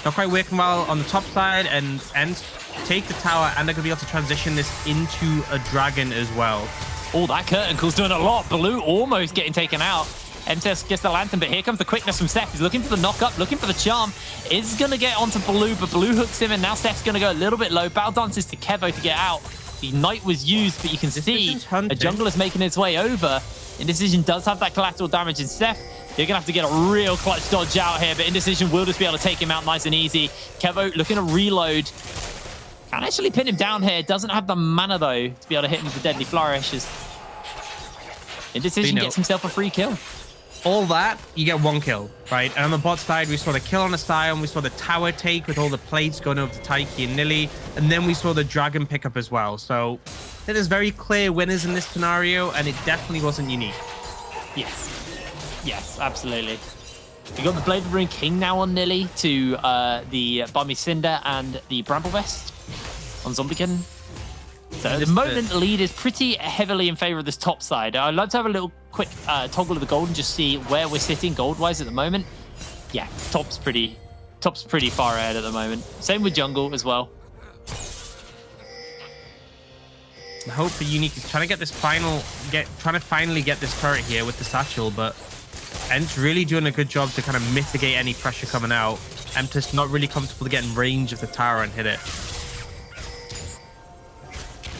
not quite working well on the top side, and ENCE take the tower, and they're going to be able to transition this into a dragon as well. Oh, that curtain call's doing a lot. Baloo almost getting taken out. M-Test gets the lantern, but here comes the quickness from Seth. He's looking for the knock-up, looking for the charm. Is going to get onto Baloo, but Baloo hooks him, and now Seth's going to go a little bit low. Battle dances to Kevo to get out. The Knight was used, but you can see a jungle is making its way over. Indecision does have that collateral damage in Seth. You're going to have to get a real clutch dodge out here, but Indecision will just be able to take him out nice and easy. Kevo looking to reload. Can actually pin him down here. Doesn't have the mana, though, to be able to hit him with the Deadly Flourishes. Indecision gets himself a free kill. All that, you get 1 kill, right? And on the bot side, we saw the kill on the Scion, we saw the tower take with all the plates going over to Taiki and Nili, and then we saw the dragon pickup as well. So there's very clear winners in this scenario, and it definitely wasn't Uniq. Yes, absolutely. We got the Blade of the Ruined King now on Nili to the Balmy Cinder and the Bramble Vest on Zombican. So at the moment, the lead is pretty heavily in favor of this top side. I'd love to have a little quick toggle of the gold and just see where we're sitting gold-wise at the moment. Yeah, top's pretty far ahead at the moment. Same with jungle as well. The hope for Uniq is trying to get this finally get this turret here with the satchel, but ENCE really doing a good job to kind of mitigate any pressure coming out. M-Test not really comfortable to get in range of the tower and hit it.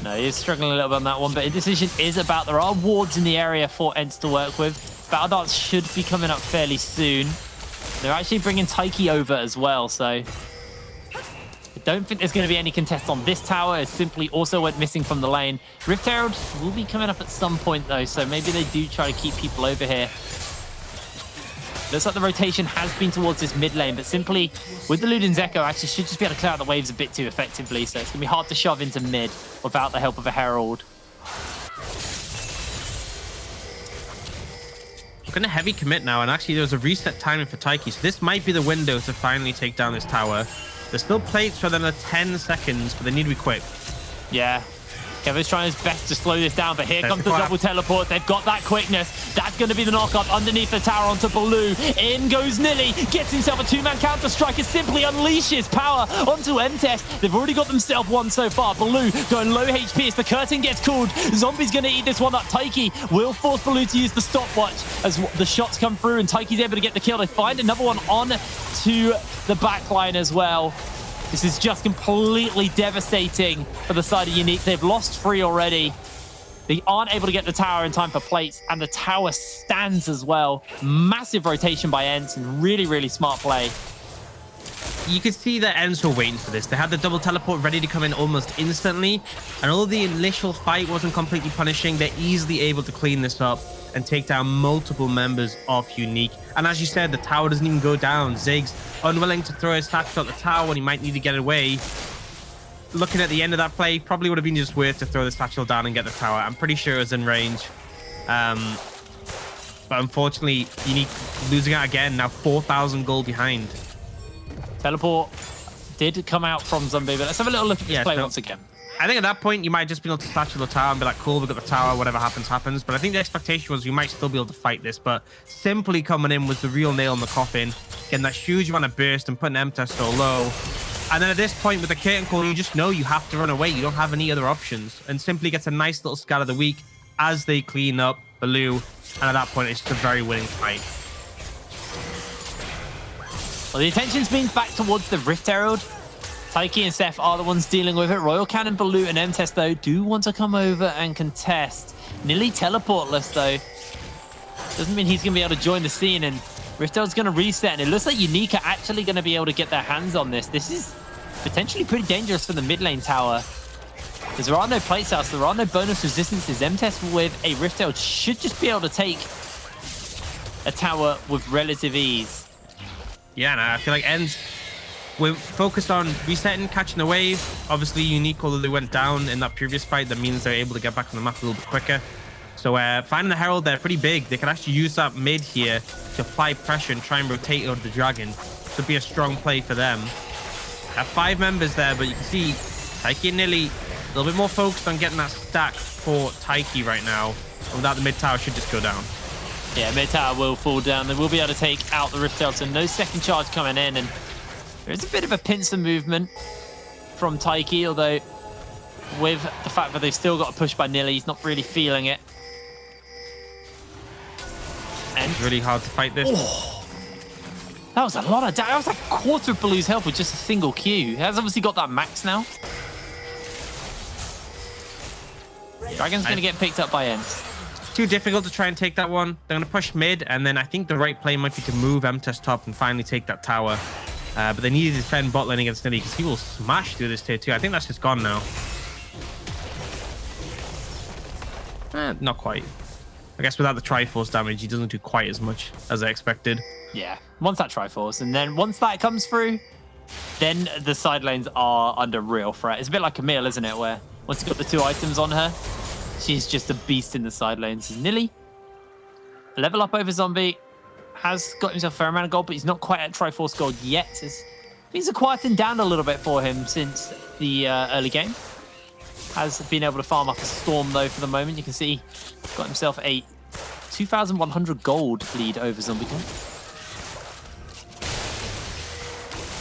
No, he's struggling a little bit on that one, but Indecision is about. There are wards in the area for ENCE to work with. Battle darts should be coming up fairly soon. They're actually bringing Taiki over as well, so don't think there's going to be any contest on this tower. It simply also went missing from the lane. Rift Herald will be coming up at some point, though, so maybe they do try to keep people over here. Looks like the rotation has been towards this mid lane, but simply with the Luden's Echo, actually should just be able to clear out the waves a bit too effectively, so it's going to be hard to shove into mid without the help of a Herald. We're going to heavy commit now, and actually there's a reset timing for Taiki, so this might be the window to finally take down this tower. There's still plates for another 10 seconds, but they need to be quick. Yeah. Kevin's trying his best to slow this down, but here comes the double teleport. They've got that quickness. That's going to be the knock-up underneath the tower onto Baloo. In goes Nilly. Gets himself a two-man counter-strike. It simply unleashes power onto ENCE. They've already got themselves one so far. Baloo going low HP as the curtain gets called. Zombie's going to eat this one up. Taiki will force Baloo to use the stopwatch as the shots come through, and Taiki's able to get the kill. They find another one on to the backline as well. This is just completely devastating for the side of Uniq. They've lost 3 already. They aren't able to get the tower in time for plates, and the tower stands as well. Massive rotation by ENCE, and really, really smart play. You could see that ENCE were waiting for this. They had the double teleport ready to come in almost instantly, and although the initial fight wasn't completely punishing, they're easily able to clean this up and take down multiple members of Uniq. And as you said, the tower doesn't even go down. Ziggs unwilling to throw his satchel at the tower when he might need to get away. Looking at the end of that play, probably would have been just worth to throw the satchel down and get the tower. I'm pretty sure it was in range. But unfortunately, Uniq losing out again, now 4,000 gold behind. Teleport did come out from Zombie, but let's have a little look at this play once again. I think at that point, you might just be able to satchel the tower and be like, cool, we've got the tower, whatever happens, happens. But I think the expectation was we might still be able to fight this. But simply coming in was the real nail in the coffin, getting that huge amount of burst and putting ENCE so low. And then at this point, with the curtain call, you just know you have to run away. You don't have any other options. And simply gets a nice little scat of the week as they clean up Baloo. And at that point, it's just a very winning fight. Well, the attention's been back towards the Rift Herald. Taiki and Seth are the ones dealing with it. Royal Cannon, Baloo, and ENCE, though, do want to come over and contest. Nearly teleportless, though. Doesn't mean he's going to be able to join the scene, and Rift Herald's going to reset, and it looks like Uniq are actually going to be able to get their hands on this. This is potentially pretty dangerous for the mid lane tower, because there are no plate outs, there are no bonus resistances. ENCE with a Rift Herald should just be able to take a tower with relative ease. Yeah, no, I feel like ENCE, we're focused on resetting, catching the wave. Obviously, Uniq, although they went down in that previous fight, that means they're able to get back on the map a little bit quicker. So finding the Herald, they're pretty big. They can actually use that mid here to apply pressure and try and rotate over the Dragon. Could be a strong play for them. Have 5 members there, but you can see Taiki and Nilly a little bit more focused on getting that stack for Taiki right now. Without the mid tower should just go down. Yeah, mid tower will fall down. They will be able to take out the Rift Herald, so no second charge coming in, and there's a bit of a pincer movement from Taiki, although with the fact that they've still got a push by Nilly, he's not really feeling it. And it's really hard to fight this. Oh, that was a lot of damage. That was like a quarter of Baloo's health with just a single Q. He has obviously got that max now. Dragon's going to get picked up by ENCE. Too difficult to try and take that one. They're going to push mid, and then I think the right play might be to move ENCE top and finally take that tower. But they need to defend bot lane against Nilly because he will smash through this tier 2. I think that's just gone now. Not quite. I guess without the Triforce damage, he doesn't do quite as much as I expected. Yeah, once that Triforce, and then once that comes through, then the side lanes are under real threat. It's a bit like Camille, isn't it? Where once you've got the 2 items on her, she's just a beast in the side lanes. Nilly, level up over Zombie, has got himself a fair amount of gold, but he's not quite at Triforce gold yet. Things are quieting down a little bit for him since the early game. Has been able to farm up a Storm, though, for the moment. You can see got himself a 2,100 gold lead over Zombie.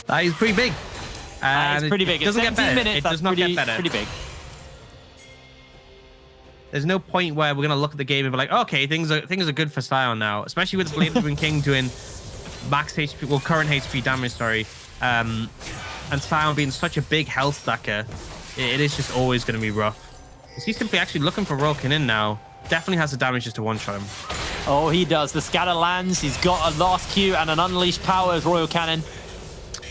That is pretty big. It's pretty big. It doesn't get better. Minutes, it does not get better. Pretty big. There's no point where we're gonna look at the game and be like, okay, things are good for Sion now, especially with Blade of the King doing max HP, well, current HP damage, sorry, and Sion being such a big health stacker. It is just always going to be rough. He's simply actually looking for Royal Cannon now. Definitely has the damage just to one-shot him. Oh, he does. The scatter lands. He's got a last Q and an unleashed power as Royal Cannon.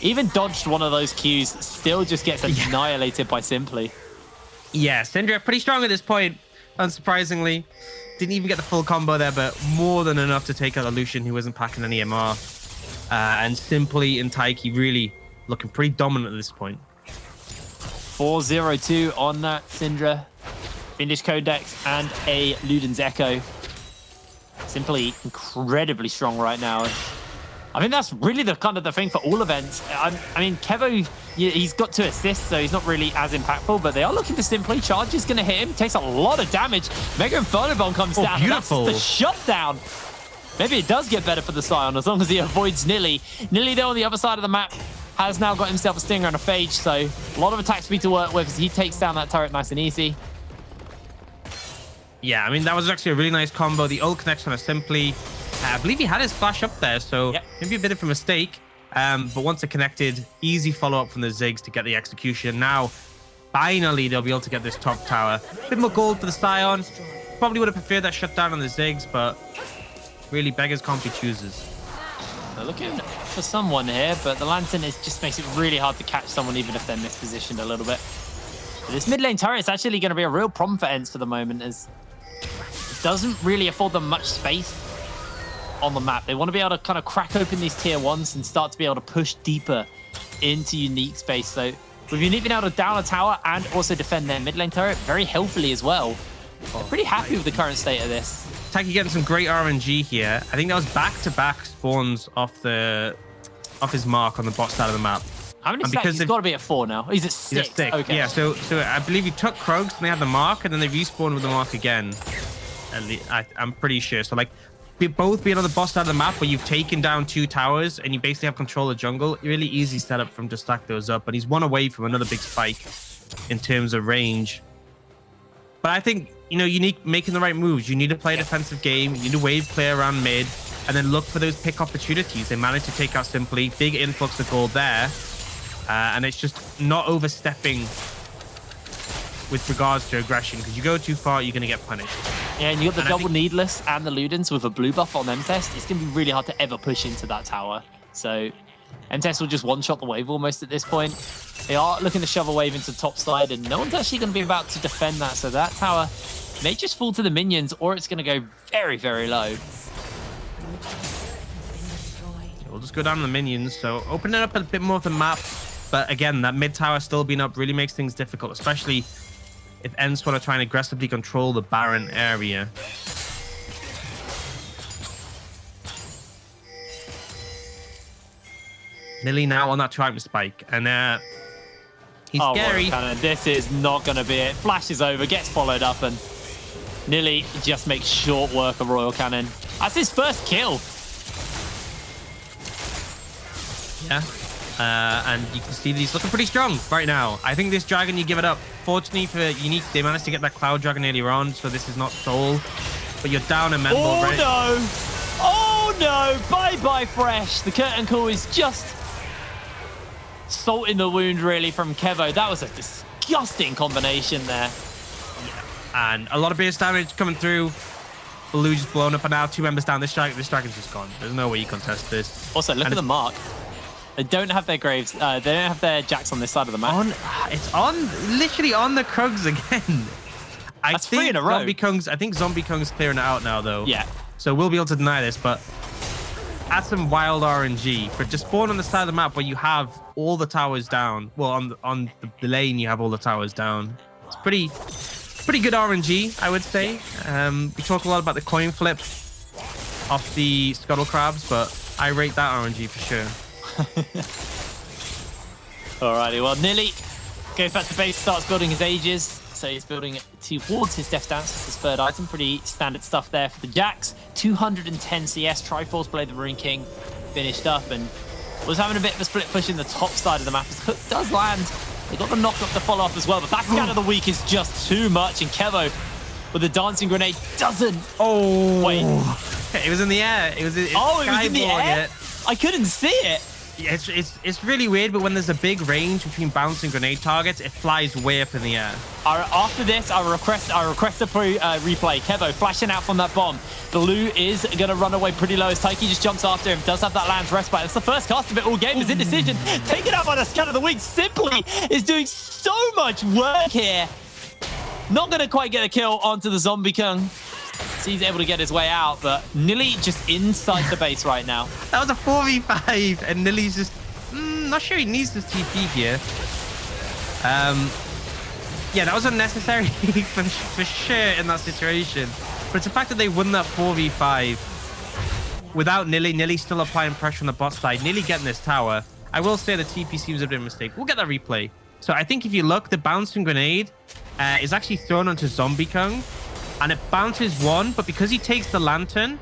Even dodged one of those Qs, still just gets annihilated by Simply. Yeah, Syndra pretty strong at this point, unsurprisingly. Didn't even get the full combo there, but more than enough to take out a Lucian who wasn't packing any MR. And Simply and Taiki really looking pretty dominant at this point. 4-0-2 on that Syndra. Finnish Codex and a Luden's Echo. Simply incredibly strong right now. I think that's really the kind of the thing for all events. I mean, Kevo, he's got 2 assists, so he's not really as impactful, but they are looking for Simply. Charge is going to hit him. Takes a lot of damage. Mega Inferno Bomb comes down. Beautiful. That's the shutdown. Maybe it does get better for the Scion as long as he avoids Nilly. Nilly, though, on the other side of the map, has now got himself a Stinger and a Phage, so a lot of attack speed to work with as he takes down that turret nice and easy. Yeah, I mean, that was actually a really nice combo. The ult connects on a Simply. I believe he had his flash up there, so maybe a bit of a mistake. But once it connected, easy follow-up from the Ziggs to get the execution. Now, finally, they'll be able to get this top tower. A bit more gold for the Scion. Probably would have preferred that shutdown on the Ziggs, but really, beggars can't be choosers. They're looking for someone here, but the Lantern just makes it really hard to catch someone, even if they're mispositioned a little bit. But this mid lane turret is actually going to be a real problem for ENCE for the moment, as it doesn't really afford them much space on the map. They want to be able to kind of crack open these tier 1s and start to be able to push deeper into Unique space. So with Unique being able to down a tower and also defend their mid lane turret very healthily as well, they're pretty happy with the current state of this. Taiki getting some great RNG here. I think that was back-to-back spawns off his mark on the bot side of the map. How many stacks? He's got to be at 4 now. He's at 6. He's at 6. Okay. Yeah, so I believe he took Krogs and they had the mark, and then they respawned with the mark again. I'm pretty sure. So like, both being on the boss side of the map where you've taken down 2 towers and you basically have control of jungle, really easy setup for him to stack those up. And he's 1 away from another big spike in terms of range. But I think, you know, Unique making the right moves. You need to play a defensive game. You need to wave play around mid and then look for those pick opportunities. They managed to take out Simply. Big influx of gold there. And it's just not overstepping with regards to aggression, because you go too far, you're going to get punished. Yeah, and you got the double Needless and the Ludens with a blue buff on M-Test. It's going to be really hard to ever push into that tower. So M-Test will just one-shot the wave almost at this point. They are looking to shove a wave into top side, and no one's actually going to be about to defend that. So that tower may just fall to the minions, or it's going to go very, very low. We'll just go down to the minions. So opening up a bit more of the map. But again, that mid tower still being up really makes things difficult, especially if ENCE want to try and aggressively control the Baron area. Nilly now on that Triumph spike, and he's scary. This is not going to be it. Flashes over, gets followed up, and Nilly just makes short work of Royal Cannon. That's his first kill. Yeah. And you can see that he's looking pretty strong right now. I think this dragon, you give it up. Fortunately for Unique, they managed to get that Cloud Dragon earlier on, so this is not Soul. But you're down a Mental. Oh, no. Oh, no. Bye-bye, Fresh. The curtain call is just salt in the wound, really, from Kevo. That was a disgusting combination there. Yeah. And a lot of base damage coming through. Blue just blown up, and now 2 members down. This dragon's just gone. There's no way you contest this. Also, look at the mark. They don't have their graves. They don't have their jacks on this side of the map. It's literally on the Krugs again. That's 3 in a row. I think Zombie Kong's clearing it out now, though. Yeah. So we'll be able to deny this, but add some wild RNG. For just spawn on the side of the map where you have all the towers down. Well, on the lane, you have all the towers down. It's pretty good RNG, I would say. We talk a lot about the coin flip off the Scuttle Crabs, but I rate that RNG for sure. Alrighty, well, Nilly goes back to base, starts building his Aegis. So he's building towards his Death Dance as his 3rd item. Pretty standard stuff there for the Jacks. 210 CS. Triforce Blade the Marine King finished up and was having a bit of a split push in the top side of the map. His hook does land. They got the knock up to follow up as well, but that scan of the week is just too much. And Kevo with the dancing grenade doesn't. Oh, wait. It was in the air. It was in the air? I couldn't see it. Yeah, it's really weird, but when there's a big range between bounce and grenade targets, it flies way up in the air. After this, I request a replay. Kevo flashing out from that bomb. Blue is going to run away pretty low as Taiki just jumps after him. Does have that Lamb's respite. That's the first cast of it all game. Is indecision. Taken out by the scan of the week. Simply is doing so much work here. Not going to quite get a kill onto the Zombie Kung. So he's able to get his way out, but Nilly just inside the base right now. That was a 4v5, and Nilly's just not sure he needs this TP here. Yeah, that was unnecessary for sure in that situation. But it's the fact that they won that 4v5 without Nilly. Nilly still applying pressure on the bot side. Nilly getting this tower. I will say the TP seems a bit of a mistake. We'll get that replay. So I think if you look, the bouncing grenade is actually thrown onto Zombie Kung. And it bounces one, but because he takes the lantern,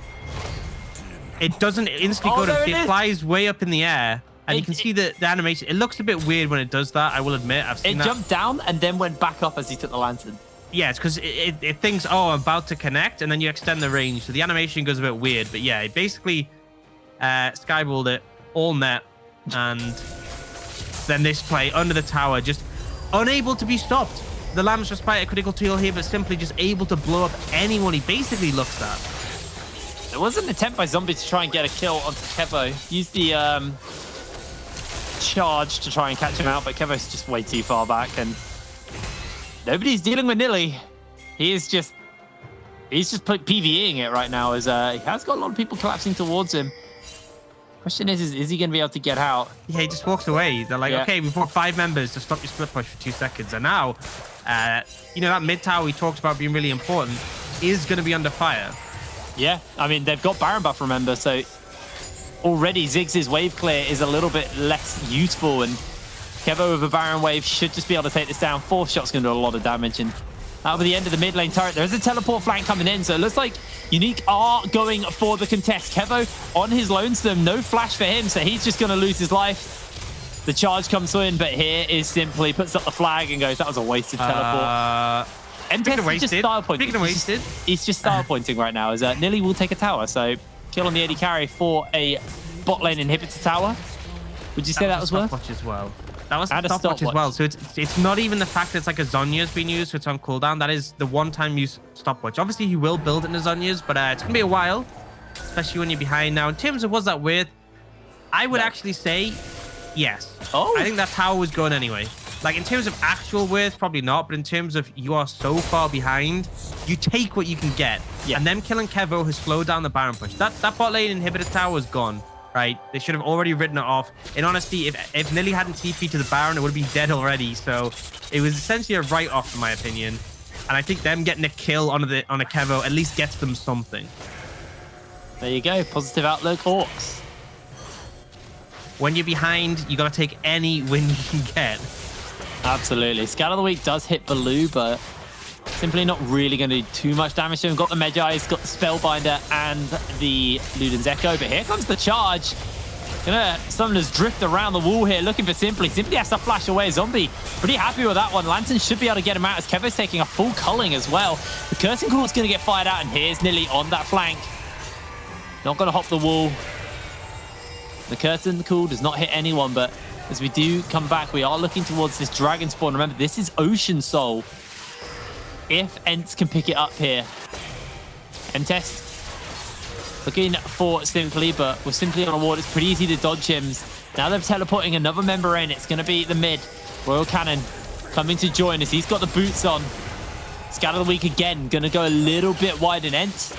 it doesn't instantly go to... It flies way up in the air. And you can see the animation. It looks a bit weird when it does that, I will admit. I've seen that. It jumped down and then went back up as he took the lantern. Yeah, it's because it thinks, oh, I'm about to connect, and then you extend the range. So the animation goes a bit weird. But yeah, it basically skyballed it all net. And then this play under the tower, just unable to be stopped. The Lamb's respite a critical tool here, but simply just able to blow up anyone he basically looks at. There was an attempt by Zombie to try and get a kill onto Kevo. Use the charge to try and catch him out, but Kevo's just way too far back, and nobody's dealing with Nilly. He's just PvEing it right now, as he has got a lot of people collapsing towards him. Question is he going to be able to get out? Yeah, he just walks away. They're like, okay, we've brought 5 members to stop your split push for 2 seconds. And now, you know, that mid tower we talked about being really important is going to be under fire. Yeah, I mean, they've got Baron buff, remember, so already Ziggs's wave clear is a little bit less useful, and Kevo with a Baron wave should just be able to take this down. 4th shot's going to do a lot of damage, and out of the end of the mid lane turret, there is a teleport flank coming in, so it looks like Uniq are going for the contest. Kevo on his lonesome, no flash for him, so he's just going to lose his life. The charge comes in, but here is simply puts up the flag and goes, that was a wasted teleport. Speaking just style pointing. He's just style pointing right now, as Nilly will take a tower, so kill on the AD carry for a bot lane inhibitor tower. Would you say that was worth? As well. That was a stopwatch as well. So it's not even the fact that it's like a Zonya's being used, so it's on cooldown. That is the one-time use stopwatch. Obviously, he will build it in the Zonya's, but it's going to be a while, especially when you're behind. Now, in terms of was that worth, I would actually say yes. Oh. I think that tower was going anyway. Like, in terms of actual worth, probably not, but in terms of you are so far behind, you take what you can get. Yeah. And them killing Kevo has slowed down the Baron push. That bot lane inhibitor tower is gone. Right, they should have already written it off. In honesty, if Nilly hadn't TP to the Baron, it would have been dead already. So it was essentially a write-off, in my opinion. And I think them getting a kill on a Kevo at least gets them something. There you go, positive outlook, Orcs. When you're behind, you got to take any win you can get. Absolutely. Scout of the Week does hit Baloo, but simply not really going to do too much damage to him. Got the Medjai's, got the Spellbinder, and the Luden's Echo. But here comes the charge. Gonna Summoners drift around the wall here, looking for Simply. Simply has to flash away. Zombie pretty happy with that one. Lantern should be able to get him out, as Kevo's taking a full culling as well. The Cursing Call's going to get fired out, and here's Nilly on that flank. Not going to hop the wall. The Cursing Call does not hit anyone, but as we do come back, we are looking towards this Dragon Spawn. Remember, this is Ocean Soul. If ENCE can pick it up here. M-Test looking for Simply, but with Simply on a ward, it's pretty easy to dodge him. Now they're teleporting another member in. It's going to be the mid. Royal Cannon coming to join us. He's got the boots on. Scout of the Week again. Going to go a little bit wide in ENCE.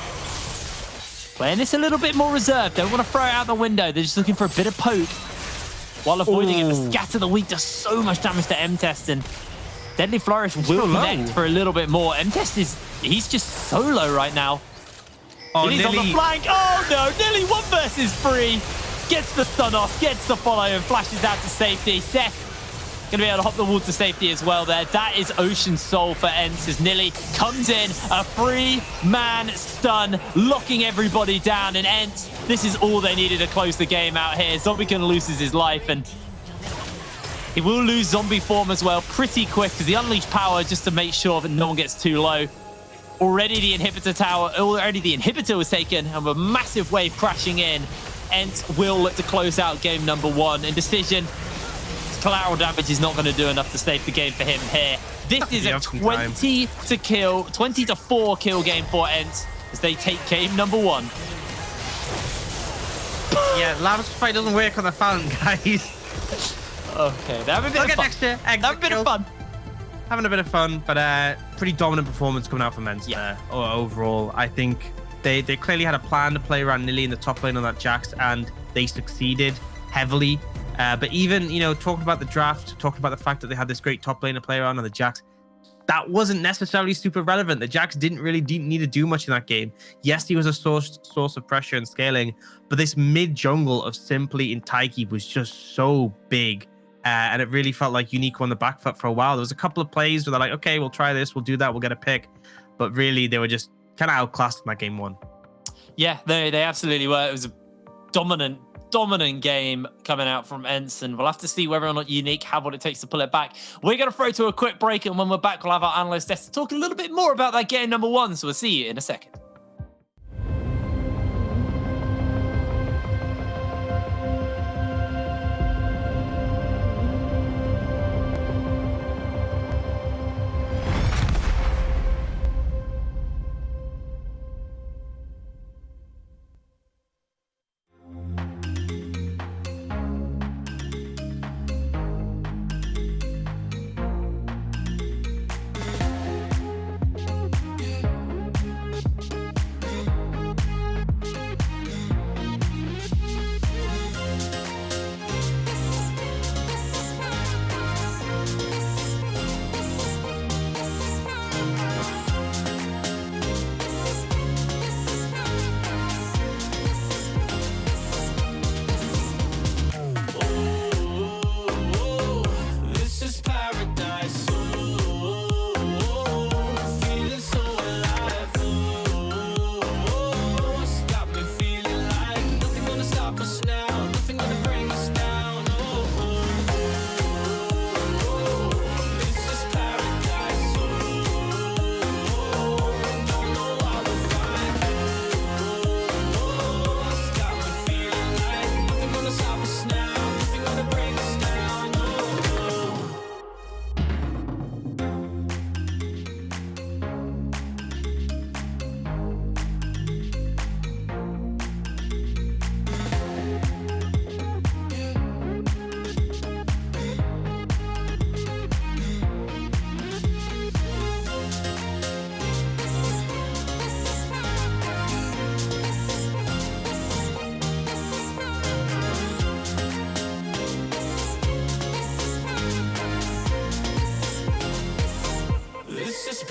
Playing this a little bit more reserved. Don't want to throw it out the window. They're just looking for a bit of poke while avoiding it. The Scatter of the Week does so much damage to M-Test, and Deadly Flourish will connect for a little bit more. M-Test he's just solo right now. Oh, Nilly's on the flank. Oh no, Nilly 1 versus 3. Gets the stun off, gets the follow, and flashes out to safety. Seth going to be able to hop the wall to safety as well there. That is Ocean Soul for ENCE, as Nilly comes in, a 3-man stun, locking everybody down. And ENCE, this is all they needed to close the game out here. Zombiekin loses his life, and he will lose zombie form as well pretty quick, because he unleashed power just to make sure that no one gets too low. Already the inhibitor was taken, and with a massive wave crashing in, ENCE will look to close out game number 1. Indecision, collateral damage is not going to do enough to save the game for him here. This is a 20 to 4 kill game for ENCE as they take game number 1. Yeah, Lava's fight doesn't work on the fountain, guys. Okay, they're having a bit of fun. They're having a bit of fun. Having a bit of fun, but pretty dominant performance coming out from ENCE there. Overall, I think they clearly had a plan to play around Nilly in the top lane on that Jax, and they succeeded heavily. But even, talking about the draft, talking about the fact that they had this great top lane to play around on the Jax, that wasn't necessarily super relevant. The Jax didn't really need to do much in that game. Yes, he was a source of pressure and scaling, but this mid jungle of Simply and Taiki was just so big. And it really felt like Uniq on the back foot for a while. There was a couple of plays where they're like, okay, we'll try this, we'll do that, we'll get a pick. But really, they were just kind of outclassed in that game 1. Yeah, they absolutely were. It was a dominant game coming out from ENCE, and we'll have to see whether or not Uniq have what it takes to pull it back. We're going to throw to a quick break, and when we're back, we'll have our analyst desk to talk a little bit more about that game number 1. So we'll see you in a second.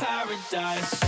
paradise.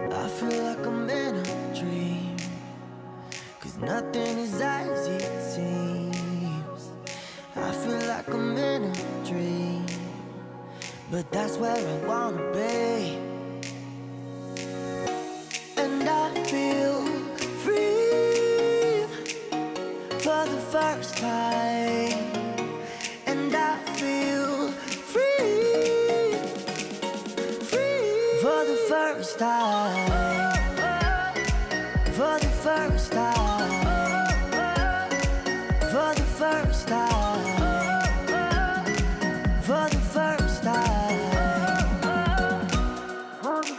I feel like I'm in a dream, 'cause nothing is as it seems. I feel like I'm in a dream, but that's where I wanna be. And I feel free for the first time. And I feel free for the first time. For the first time. For the first time. For the first time. For the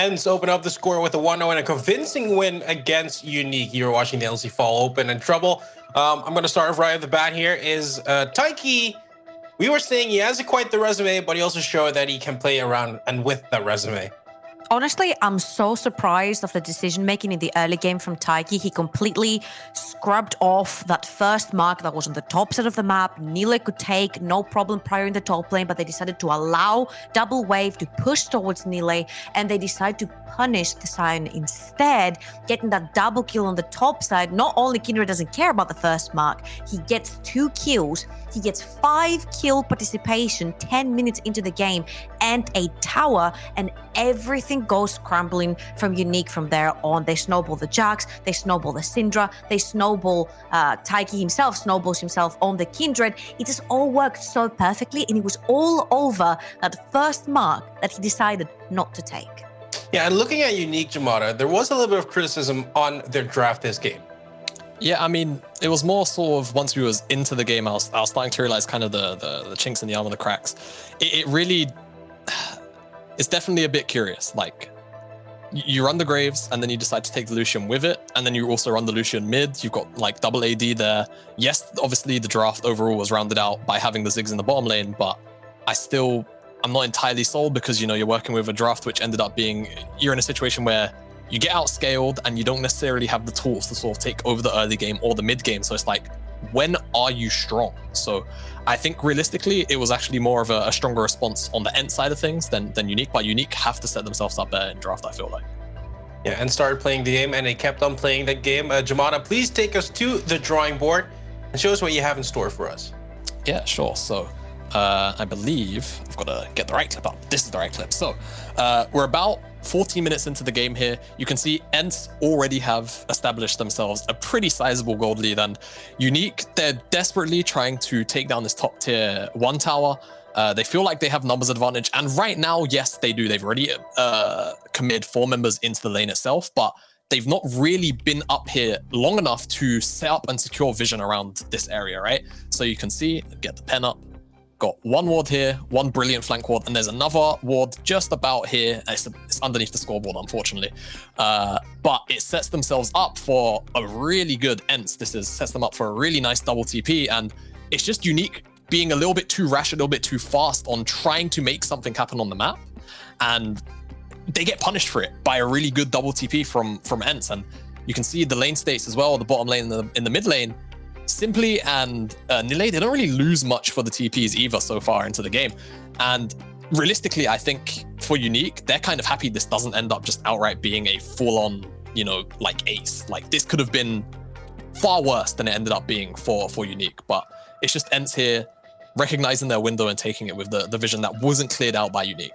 ENCE open up the score with a 1-0 and a convincing win against Uniq. You're watching the NLC fall open and trouble. I'm going to start right at the bat here. Is Taiki, we were saying he hasn't quite the resume, but he also showed that he can play around and with that resume. Honestly, I'm so surprised of the decision-making in the early game from Taiki. He completely scrubbed off that first mark that was on the top side of the map. Nile could take no problem prior in the top lane, but they decided to allow Double Wave to push towards Nile, and they decided to punish the Sion instead, getting that double kill on the top side. Not only Kindred doesn't care about the first mark, he gets 2 kills. He gets 5 kill participation 10 minutes into the game and a tower, and everything goes crumbling from Uniq from there on. They snowball the Jax, they snowball the Syndra, they snowball Taiki himself, snowballs himself on the Kindred. It just all worked so perfectly, and it was all over that first mark that he decided not to take. Yeah, and looking at Uniq, Jamada, there was a little bit of criticism on their draft this game. Yeah, I mean, it was more sort of once we was into the game, I was starting to realize kind of the chinks in the armor, the cracks. It really, it's definitely a bit curious. Like, you run the Graves, and then you decide to take the Lucian with it, and then you also run the Lucian mid. You've got like double AD there. Yes, obviously the draft overall was rounded out by having the Ziggs in the bottom lane, but I'm not entirely sold because, you know, you're working with a draft which ended up being, you're in a situation where you get outscaled and you don't necessarily have the tools to sort of take over the early game or the mid game. So it's like, when are you strong? So I think realistically, it was actually more of a stronger response on the ENCE side of things than Uniq, but Uniq have to set themselves up better in draft, I feel like. Yeah, and started playing the game, and they kept on playing that game. Jamada, please take us to the drawing board and show us what you have in store for us. Yeah, sure. So I believe I've got to get the right clip up. This is the right clip. So we're about 14 minutes into the game here. You can see ENCE already have established themselves a pretty sizable gold lead, and Uniq, they're desperately trying to take down this top tier 1 tower. They feel like they have numbers advantage, and right now, yes, they do. They've already committed 4 members into the lane itself, but they've not really been up here long enough to set up and secure vision around this area, right? So you can see, get the pen up, got 1 ward here, 1 brilliant flank ward, and there's another ward just about here. It's underneath the scoreboard, unfortunately. But it sets themselves up for a really good ENCE. Sets them up for a really nice double TP, and it's just Uniq being a little bit too rash, a little bit too fast on trying to make something happen on the map. And they get punished for it by a really good double TP from ENCE. And you can see the lane states as well, the bottom lane in the mid lane. Simply and Nile, they don't really lose much for the TPs either so far into the game. And realistically, I think for Uniq, they're kind of happy this doesn't end up just outright being a full-on, you know, like ace. Like, this could have been far worse than it ended up being for Uniq. But it's just ENCE here recognizing their window and taking it with the vision that wasn't cleared out by Uniq.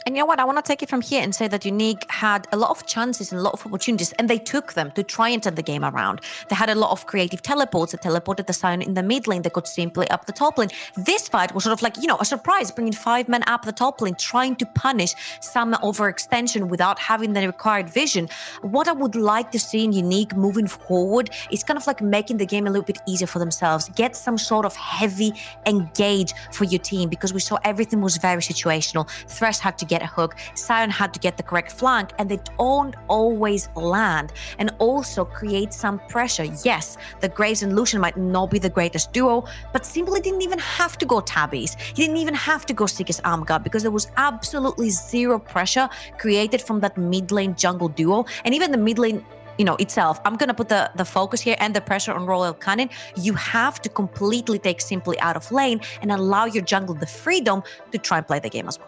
And you know what? I want to take it from here and say that Uniq had a lot of chances and a lot of opportunities, and they took them to try and turn the game around. They had a lot of creative teleports. They teleported the Sion in the mid lane. They got simply up the top lane. This fight was sort of like, you know, a surprise, bringing 5 men up the top lane, trying to punish some overextension without having the required vision. What I would like to see in Uniq moving forward is kind of like making the game a little bit easier for themselves. Get some sort of heavy engage for your team, because we saw everything was very situational. Thresh had to get a hook, Sion had to get the correct flank, and they don't always land. And also create some pressure. Yes, the Graves and Lucian might not be the greatest duo, but simply didn't even have to go Tabbies. He didn't even have to go Seekers Armguard, because there was absolutely zero pressure created from that mid lane jungle duo. And even the mid lane, you know, itself, I'm gonna put the focus here and the pressure on Royal Cannon. You have to completely take Simply out of lane and allow your jungle the freedom to try and play the game as well.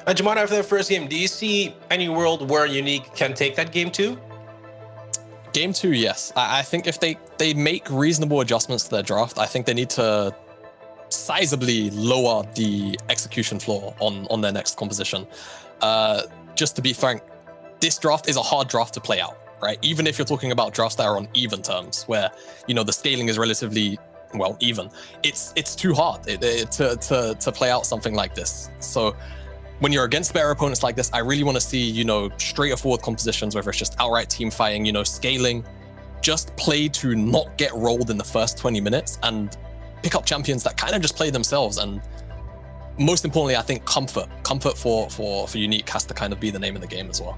Jamada, after the first game, do you see any world where Uniq can take that game 2? Game 2, yes. I think if they make reasonable adjustments to their draft, I think they need to sizably lower the execution floor on their next composition. Just to be frank, this draft is a hard draft to play out, right? Even if you're talking about drafts that are on even terms, where, you know, the scaling is relatively, well, even. It's too hard to play out something like this. So when you're against better opponents like this, I really want to see, you know, straighter forward compositions, whether it's just outright team fighting, you know, scaling, just play to not get rolled in the first 20 minutes and pick up champions that kind of just play themselves. And most importantly, I think comfort for Uniq has to kind of be the name of the game as well.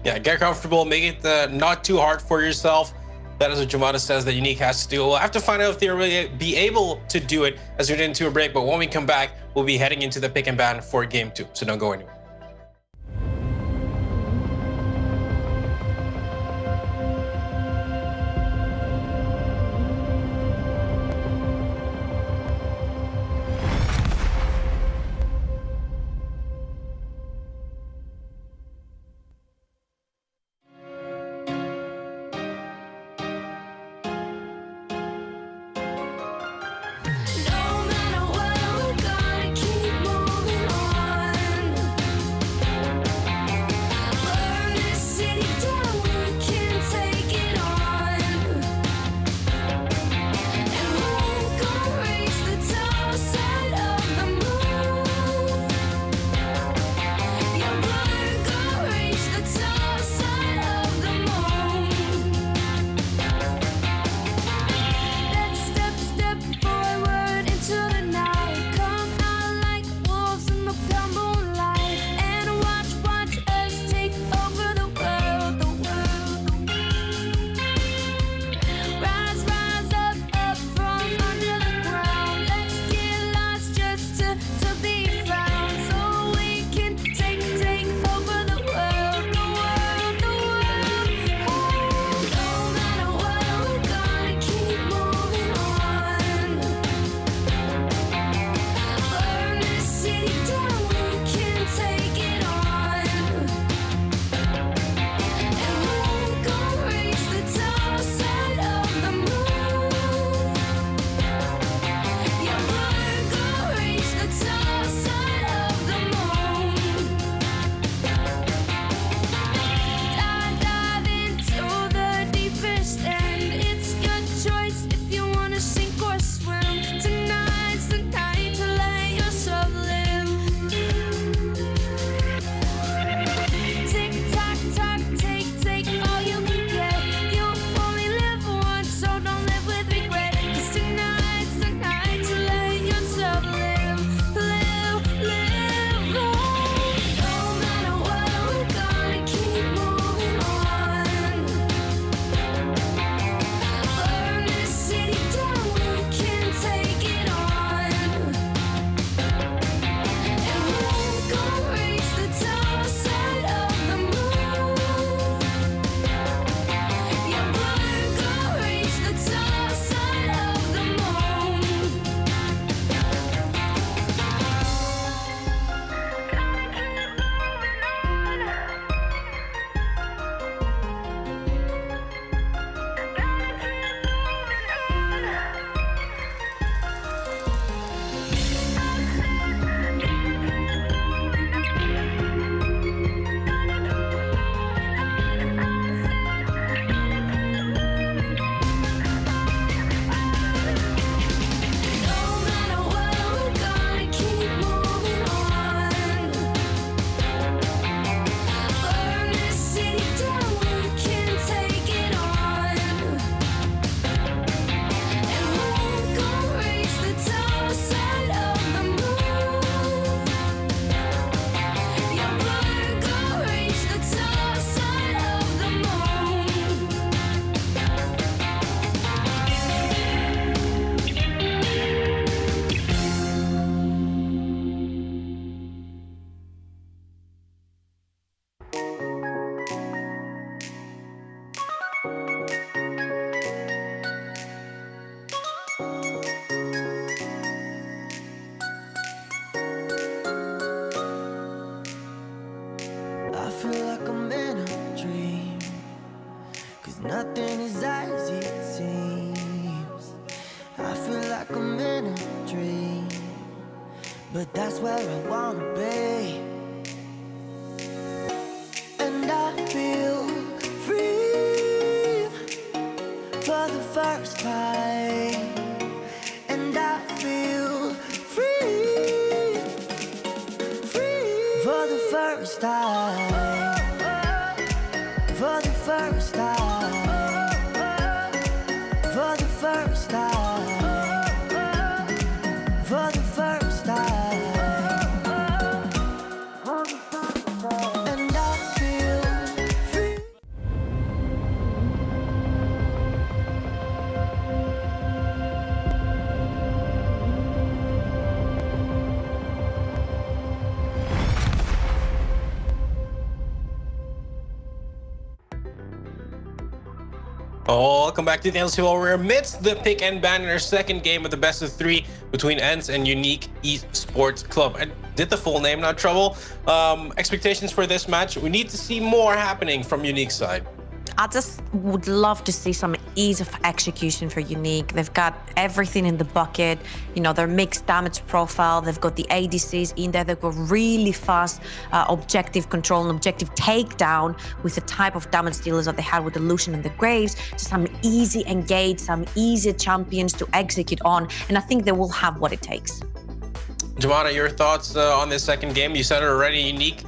Yeah, get comfortable, make it not too hard for yourself. That is what Jumada says that Uniq has to do. We'll have to find out if they'll really be able to do it as we get into a break. But when we come back, we'll be heading into the pick and ban for game 2. So don't go anywhere. No matter what, we're gonna keep moving on. Burn this city down, we can take it on. And we're gonna reach the top side of the moon. Yeah, we're gonna reach the top side of the moon. Let's step forward into the night. Come out like wolves in the pale moonlight, and watch us take over the world. Rise up from under the ground. Let's get lost just to be found, so we can take over the world. No matter what, we're gonna keep moving on. Burn this city down, we can take it on. And we're gonna reach the top side of the moon. Yeah, we're gonna reach the top side of the moon. Dive into the deepest end. It's your choice if you wanna sink or swim. Tonight's the night to let yourself live. Tick tock tock, take all you can get. You only live once, so don't live with regret. 'Cause tonight's the night to let yourself live. No matter what, we're gonna keep moving on. Burn this city down, we can take it on. And we're gonna reach the top side of the moon. Yeah, we're gonna reach the top side of the moon. No matter what, we're gonna keep moving on. Burn this city down, we can take it on. And we're gonna reach the top side of the moon. Yeah, we're gonna reach the top side of the moon. I feel like I'm in a dream, 'cause nothing is as it seems. I feel like I'm in a dream, but that's where I wanna be. And I feel free for the first time. And I feel free for the first time. For the first time. For the first time. For the first time. Oh, welcome back to the NLC. We're amidst the pick and ban in our second game of the best of 3 between ENCE and Uniq Esports Club. I did the full name, not trouble. Expectations for this match. We need to see more happening from Uniq's side. I just would love to see some ease of execution for Uniq. They've got everything in the bucket. You know, their mixed damage profile. They've got the ADCs in there. They've got really fast objective control and objective takedown with the type of damage dealers that they had with the Lucian and the Graves. So some easy engage, some easy champions to execute on. And I think they will have what it takes. Jamada, your thoughts on this second game? You said it already, Uniq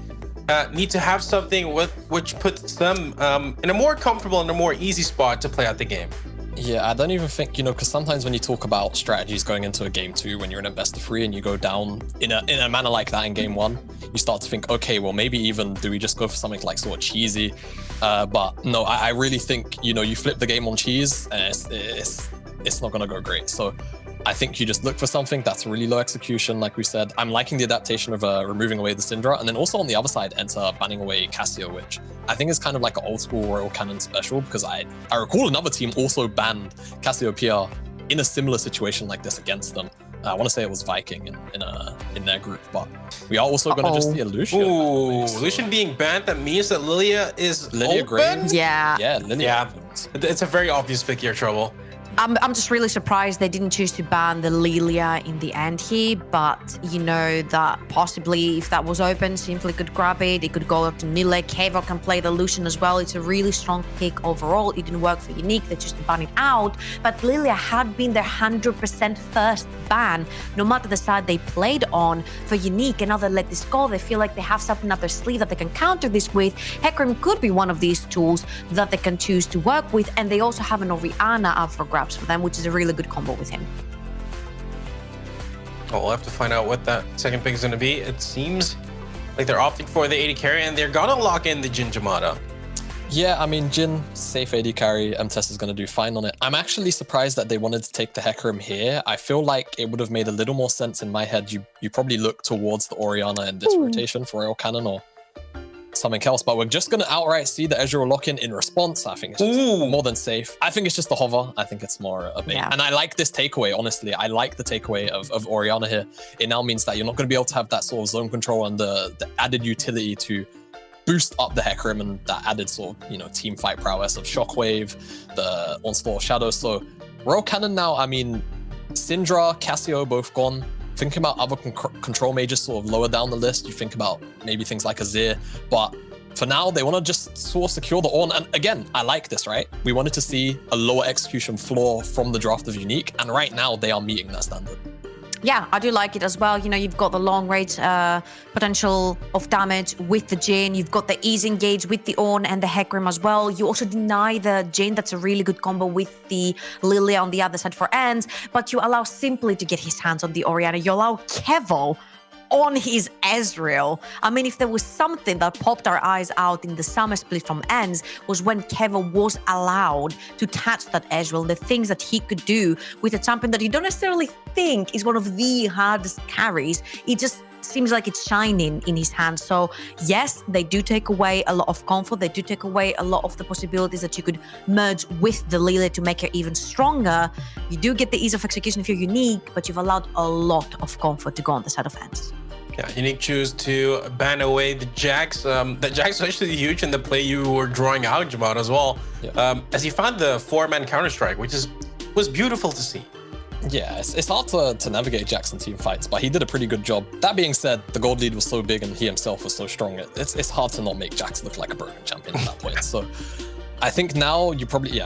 need to have something which puts them in a more comfortable and a more easy spot to play out the game. Yeah, I don't even think, because sometimes when you talk about strategies going into a game 2, when you're in a best of 3 and you go down in a manner like that in game 1, you start to think, okay, well, maybe even do we just go for something like sort of cheesy? But no, I really think, you flip the game on cheese and it's not going to go great. So I think you just look for something that's really low execution, like we said. I'm liking the adaptation of removing away the Syndra, and then also on the other side, enter banning away Cassio, which I think is kind of like an old school Royal Cannon special, because I recall another team also banned Cassiopeia in a similar situation like this against them. I want to say it was Viking in their group, but we are also going to just see a Lucian. Ooh, Lucian being banned, that means that Lilia is open? Graves? Yeah. Yeah, Lilia. Yeah, it's a very obvious pick here, Trouble. I'm just really surprised they didn't choose to ban the Lilia in the end here, but that possibly if that was open, Simply could grab it. It could go up to Nile. Kevo can play the Lucian as well. It's a really strong pick overall. It didn't work for Uniq. They chose to ban it out, but Lilia had been their 100% first ban, no matter the side they played on for Uniq, and now they let this go. They feel like they have something up their sleeve that they can counter this with. Hecarim could be one of these tools that they can choose to work with, and they also have an Orianna up for grabs for them, which is a really good combo with him. Well, we'll have to find out what that second pick is going to be. It seems like they're opting for the AD carry, and they're going to lock in the Jhin Jamada. Yeah, I mean, Jhin, safe AD carry. MTS is going to do fine on it. I'm actually surprised that they wanted to take the Hecarim here. I feel like it would have made a little more sense in my head. You probably look towards the Orianna in this rotation for Royal Cannon or something else, but we're just going to outright see the Ezreal lock-in in response. I think it's just more than safe. I think it's just the hover. I think it's more a bait. Yeah. And I like this takeaway, honestly. I like the takeaway of Orianna here. It now means that you're not going to be able to have that sort of zone control and the added utility to boost up the Hecarim and that added sort of, team fight prowess of Shockwave, the Onslaught of Shadows. So Royal Cannon now, I mean, Syndra, Cassio both gone. Thinking about other control mages sort of lower down the list, you think about maybe things like Azir, but for now, they want to just sort of secure the Ornn. And again, I like this, right? We wanted to see a lower execution floor from the draft of Uniq, and right now they are meeting that standard. Yeah, I do like it as well. You've got the long range potential of damage with the Jhin. You've got the easy engage with the Ornn and the Hecarim as well. You also deny the Jhin. That's a really good combo with the Lilia on the other side for ENCE. But you allow Simply to get his hands on the Orianna. You allow Kevo on his Ezreal. I mean, if there was something that popped our eyes out in the summer split from ENCE was when Kevo was allowed to touch that Ezreal, the things that he could do with a champion that you don't necessarily think is one of the hardest carries. It just seems like it's shining in his hands. So yes, they do take away a lot of comfort. They do take away a lot of the possibilities that you could merge with the Lilia to make her even stronger. You do get the ease of execution if you're Uniq, but you've allowed a lot of comfort to go on the side of ENCE. Yeah, Uniq choose to ban away the Jax. The Jax was actually huge in the play you were drawing out, Jamad, as well. Yeah. As he found the 4-man Counter-Strike, which was beautiful to see. Yeah, it's hard to navigate Jackson team fights, but he did a pretty good job. That being said, the gold lead was so big and he himself was so strong. It's hard to not make Jax look like a broken champion at that point. So I think now you probably,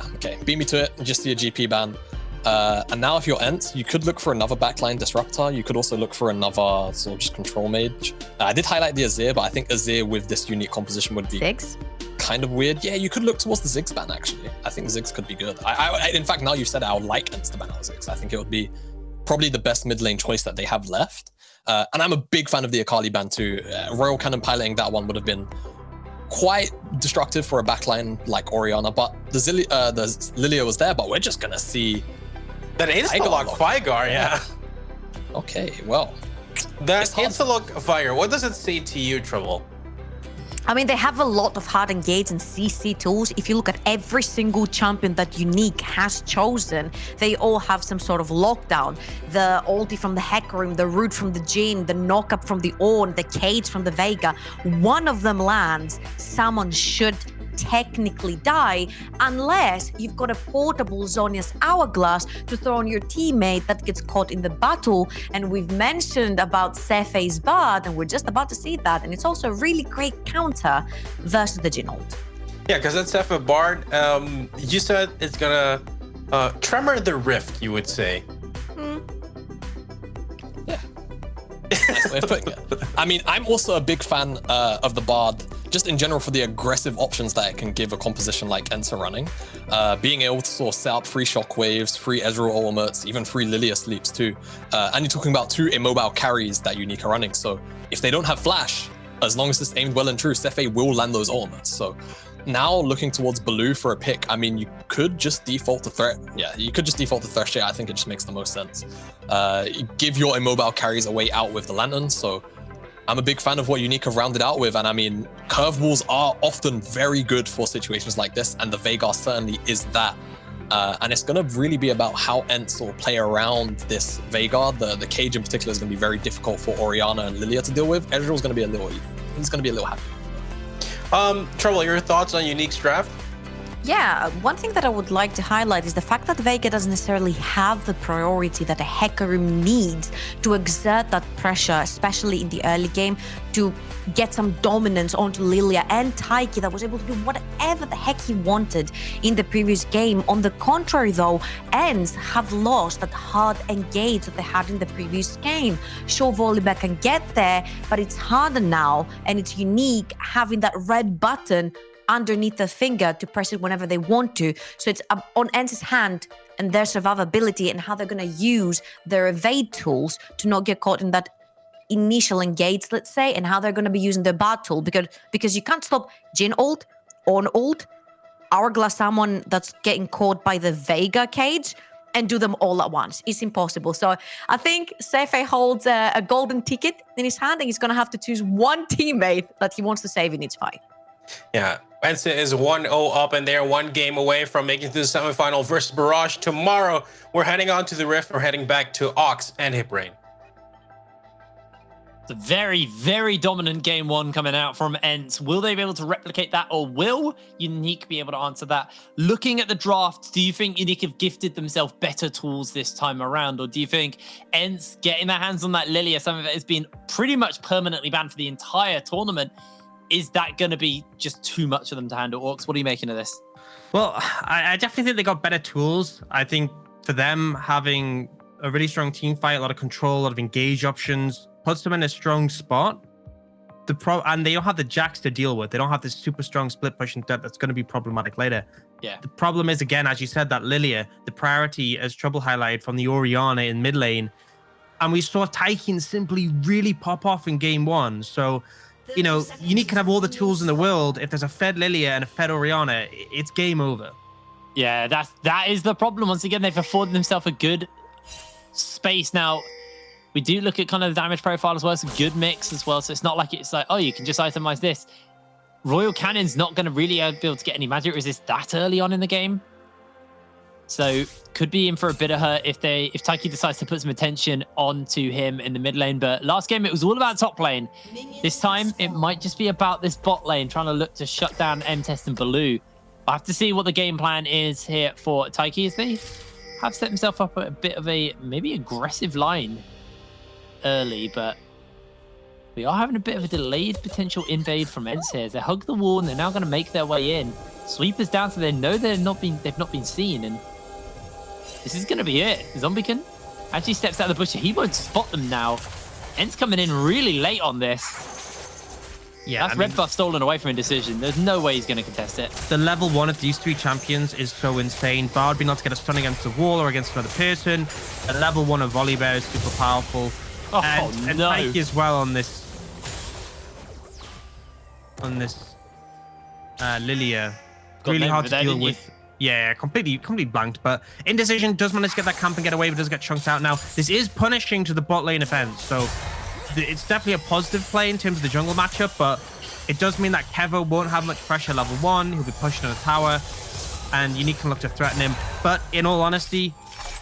beat me to it, just see a GP ban. And now if you're ENCE, you could look for another backline disruptor. You could also look for another sort of just control mage. I did highlight the Azir, but I think Azir with this unique composition would be kind of weird. Yeah, you could look towards the Ziggs ban, actually. I think Ziggs could be good. I in fact, now you've said it, I would like ENCE to ban out Ziggs. I think it would be probably the best mid lane choice that they have left. And I'm a big fan of the Akali ban too. Royal Cannon piloting that one would have been quite destructive for a backline like Orianna, but the Lilia was there, but we're just going to see that insta-lock Fire, yeah. Okay, well. That insta-lock Fire, what does it say to you, Trouble? I mean, they have a lot of hard engage and CC tools. If you look at every single champion that Uniq has chosen, they all have some sort of lockdown. The ulti from the Hecarim, the root from the Jhin, the knock-up from the Ornn, the cage from the Veigar. One of them lands, someone should technically die, unless you've got a portable Zhonya's Hourglass to throw on your teammate that gets caught in the battle. And we've mentioned about Sefei's Bard, and we're just about to see that. And it's also a really great counter versus the Jhin ult. Yeah, because that's Sefe Bard. You said it's gonna tremor the rift, you would say. Nice way of putting it. I mean, I'm also a big fan of the Bard, just in general for the aggressive options that it can give a composition like ENCE running. Being able to sort of set up free shockwaves, free Ezreal ultimates, even free Lilia sleeps too. And you're talking about 2 immobile carries that Uniq are running. So if they don't have flash, as long as it's aimed well and true, Sefe will land those ultimates. So now looking towards Baloo for a pick, I mean, you could just default to Threat. Yeah, you could just default to Thresh. I think it just makes the most sense. Give your immobile carries a way out with the Lantern. So I'm a big fan of what Uniq have rounded out with. And I mean, curveballs are often very good for situations like this. And the Veigar certainly is that. And it's going to really be about how ENCE will play around this Veigar. The cage in particular is going to be very difficult for Orianna and Lilia to deal with. Ezreal's going to be a little happy. Trouble, your thoughts on Unique's draft? Yeah, one thing that I would like to highlight is the fact that Veigar doesn't necessarily have the priority that a Hecarim needs to exert that pressure, especially in the early game, to get some dominance onto Lilia and Taiki that was able to do whatever the heck he wanted in the previous game. On the contrary, though, ENCE have lost that hard engage that they had in the previous game. Sure, Volibear can get there, but it's harder now, and it's Uniq having that red button underneath the finger to press it whenever they want to. So it's on ENCE's hand and their survivability and how they're going to use their evade tools to not get caught in that initial engage, let's say, and how they're going to be using their Bard tool, because you can't stop Jhin ult, Ornn ult, Hourglass someone that's getting caught by the Veigar cage and do them all at once. It's impossible. So I think Sefe holds a golden ticket in his hand, and he's going to have to choose one teammate that he wants to save in each fight. Yeah, ENCE is 1-0 up, and they're 1 game away from making it to the semifinal versus Barrage. Tomorrow, we're heading on to the Rift. We're heading back to Ox and Hiprain. It's a very, very dominant game 1 coming out from ENCE. Will they be able to replicate that, or will Uniq be able to answer that? Looking at the draft, do you think Uniq have gifted themselves better tools this time around, or do you think ENCE getting their hands on that Lilia, some of it has been pretty much permanently banned for the entire tournament? Is that going to be just too much for them to handle? Orcs, what are you making of this? Well, I definitely think they got better tools. I think for them, having a really strong team fight, a lot of control, a lot of engage options, puts them in a strong spot. And they don't have the jacks to deal with. They don't have this super strong split pushing threat that's going to be problematic later. Yeah. The problem is, again, as you said, that Lilia, the priority, as Trouble highlighted, from the Orianna in mid lane. And we saw Taiki simply really pop off in game 1. So, you know, Uniq can have all the tools in the world. If there's a fed Lilia and a fed Orianna, it's game over. Yeah, that is the problem. Once again, they've afforded themselves a good space. Now, we do look at kind of the damage profile as well. It's a good mix as well. So it's not like it's like, oh, you can just itemize this. Royal Cannon's not going to really be able to get any magic resist that early on in the game. So could be in for a bit of hurt if Taiki decides to put some attention onto him in the mid lane. But last game, it was all about top lane. This time, it might just be about this bot lane, trying to look to shut down M-Test and Baloo. I have to see what the game plan is here for Taiki, as they have set himself up a bit of a maybe aggressive line early, but we are having a bit of a delayed potential invade from ENCE here. They hug the wall and they're now going to make their way in. Sweepers down, so they know they've not been seen, and this is going to be it. Zombican actually steps out of the bush. He won't spot them now. ENCE coming in really late on this. Yeah, That's red buff stolen away from Indecision. There's no way he's going to contest it. The level 1 of these 3 champions is so insane. Bard being able to get a stun against the wall or against another person. A level 1 of Volibear is super powerful. Oh, and no. Taiki as well on this Lilia. Got Really named hard with to that, deal didn't you? with. Yeah, completely blanked. But Indecision does manage to get that camp and get away, but does get chunked out now. This is punishing to the bot lane offense, so it's definitely a positive play in terms of the jungle matchup, but It does mean that Kevo won't have much pressure level 1. He'll be pushing on a tower, and Uniq can look to threaten him. But in all honesty,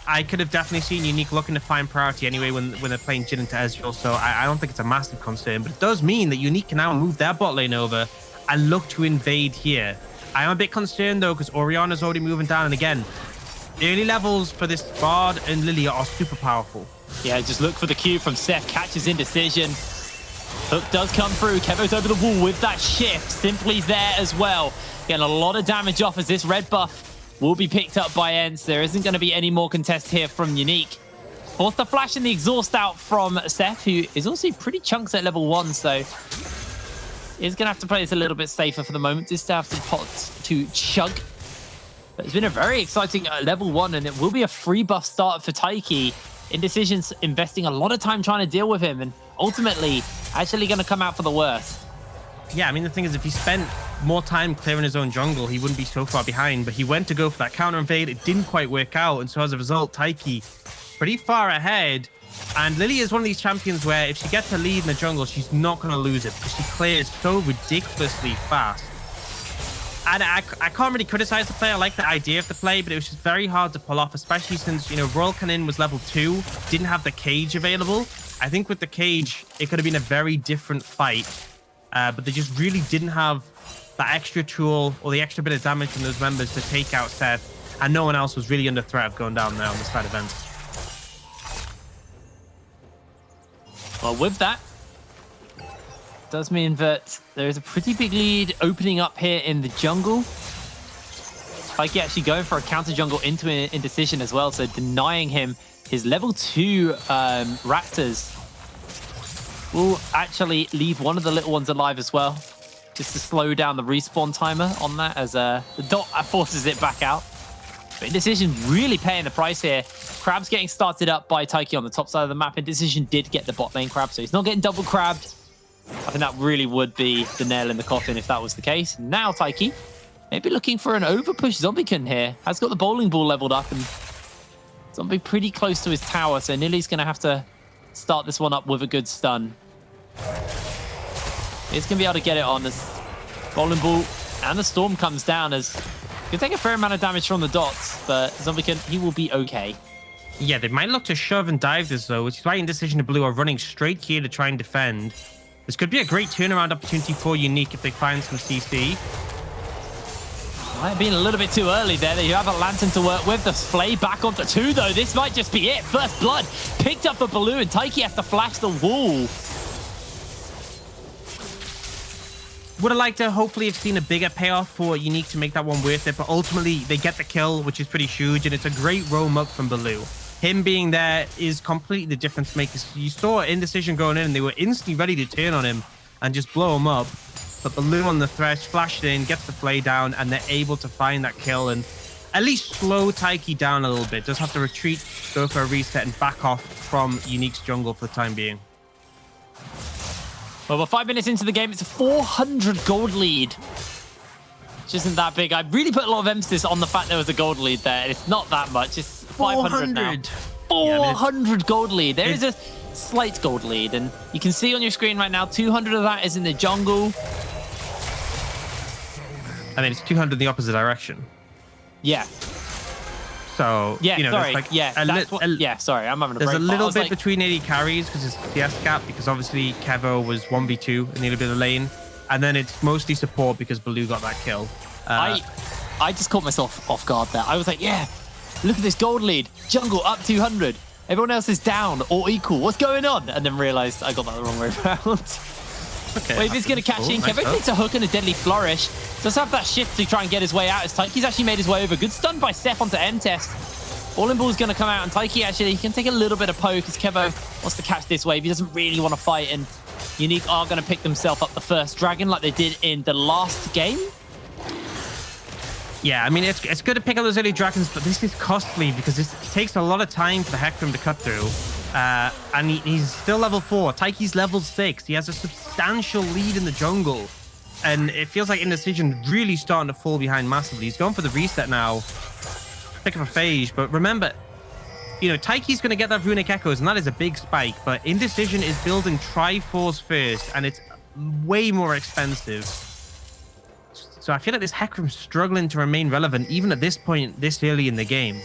I could have definitely seen Uniq looking to find priority anyway when they're playing Jin into Ezreal, so I don't think it's a massive concern. But it does mean that Uniq can now move their bot lane over and look to invade here. I am a bit concerned though, because Orianna's already moving down, and again, early levels for this Bard and Lilia are super powerful. Yeah, just look for the Q from Seth. Catches Indecision. Hook does come through. Kevo's over the wall with that shift. Simply's there as well. Getting a lot of damage off as this red buff will be picked up by ENCE. There isn't going to be any more contest here from Uniq. Force the flash and the exhaust out from Seth, who is also pretty chunks at level 1, so is going to have to play this a little bit safer for the moment. Just to have some pots to chug. But it's been a very exciting level 1, and it will be a free buff start for Taiki. Indecision's investing a lot of time trying to deal with him, and ultimately actually going to come out for the worst. Yeah, I mean, the thing is, if he spent more time clearing his own jungle, he wouldn't be so far behind. But he went to go for that counter invade. It didn't quite work out. And so as a result, Taiki pretty far ahead. And Lily is one of these champions where if she gets a lead in the jungle, she's not going to lose it because she clears so ridiculously fast. And I can't really criticize the play. I like the idea of the play, but it was just very hard to pull off, especially since, you know, Royal Canin was level 2, didn't have the cage available. I think with the cage, it could have been a very different fight. But they just really didn't have that extra tool or the extra bit of damage from those members to take out Seth. And no one else was really under threat of going down there on the side of ENCE. Well, with that, does mean that there is a pretty big lead opening up here in the jungle. Taiki actually going for a counter jungle into an Indecision as well, so denying him his level 2 Raptors. Will actually leave one of the little ones alive as well, just to slow down the respawn timer on that as the dot forces it back out. But Indecision really paying the price here. Crab's getting started up by Taiki on the top side of the map. Indecision did get the bot lane crab, so he's not getting double crabbed. I think that really would be the nail in the coffin if that was the case. Now Taiki maybe looking for an overpush Zombiekin here. Has got the bowling ball leveled up, and Zombie pretty close to his tower, so Nilly's going to have to start this one up with a good stun. He's going to be able to get it on as bowling ball and the storm comes down, as can take a fair amount of damage from the dots, but Zombiekin, he will be okay. Yeah, they might look to shove and dive this though, which is why Indecision and Blue are running straight here to try and defend. This could be a great turnaround opportunity for Uniq if they find some CC. Might have been a little bit too early there. You have a lantern to work with. The Flay back onto 2 though. This might just be it. First blood picked up for Baloo, and Taiki has to flash the wall. Would have liked to hopefully have seen a bigger payoff for Uniq to make that one worth it, but ultimately they get the kill, which is pretty huge, and it's a great roam up from Baloo. Him being there is completely the difference maker. You saw Indecision going in, and they were instantly ready to turn on him and just blow him up. But Baloo on the thresh flashed in, gets the play down, and they're able to find that kill and at least slow Taiki down a little bit. Does have to retreat, go for a reset, and back off from Unique's jungle for the time being. Well, we're 5 minutes into the game. It's a 400 gold lead, which isn't that big. I really put a lot of emphasis on the fact there was a gold lead there. And it's not that much. It's 500 now. 400 gold lead. There is a slight gold lead, and you can see on your screen right now, 200 of that is in the jungle. I mean, it's 200 in the opposite direction. Yeah. So, Yeah, you know, sorry. like Yeah, yeah, sorry. I'm having a break. There's a little bit like, between AD carries because it's CS gap, because obviously Kevo was 1v2 in the little bit of lane. And then it's mostly support because Baloo got that kill. I just caught myself off guard there. I was like, yeah, look at this gold lead. Jungle up 200. Everyone else is down or equal. What's going on? And then realized I got that the wrong way around. Okay, Wait, he's going to catch in. Kevo takes a hook and a deadly flourish. Does have that shift to try and get his way out. As Taiki's actually made his way over. Good stun by Seth onto M-Test. Ballin' Ball's going to come out, and Taiki actually he can take a little bit of poke as Kevo wants to catch this wave. He doesn't really want to fight, and Uniq are going to pick themselves up the first dragon like they did in the last game. Yeah, I mean, it's good to pick up those early dragons, but this is costly because it takes a lot of time for the Hecarim to cut through. And he's still level 4. Taiki's level 6. He has a substantial lead in the jungle. And it feels like Indecision really starting to fall behind massively. He's going for the reset now. Pick up a phase, but remember, you know, Taiki's going to get that Runic Echoes, and that is a big spike. But Indecision is building Triforce first, and it's way more expensive. So I feel like this Hecarim's struggling to remain relevant even at this point, this early in the game.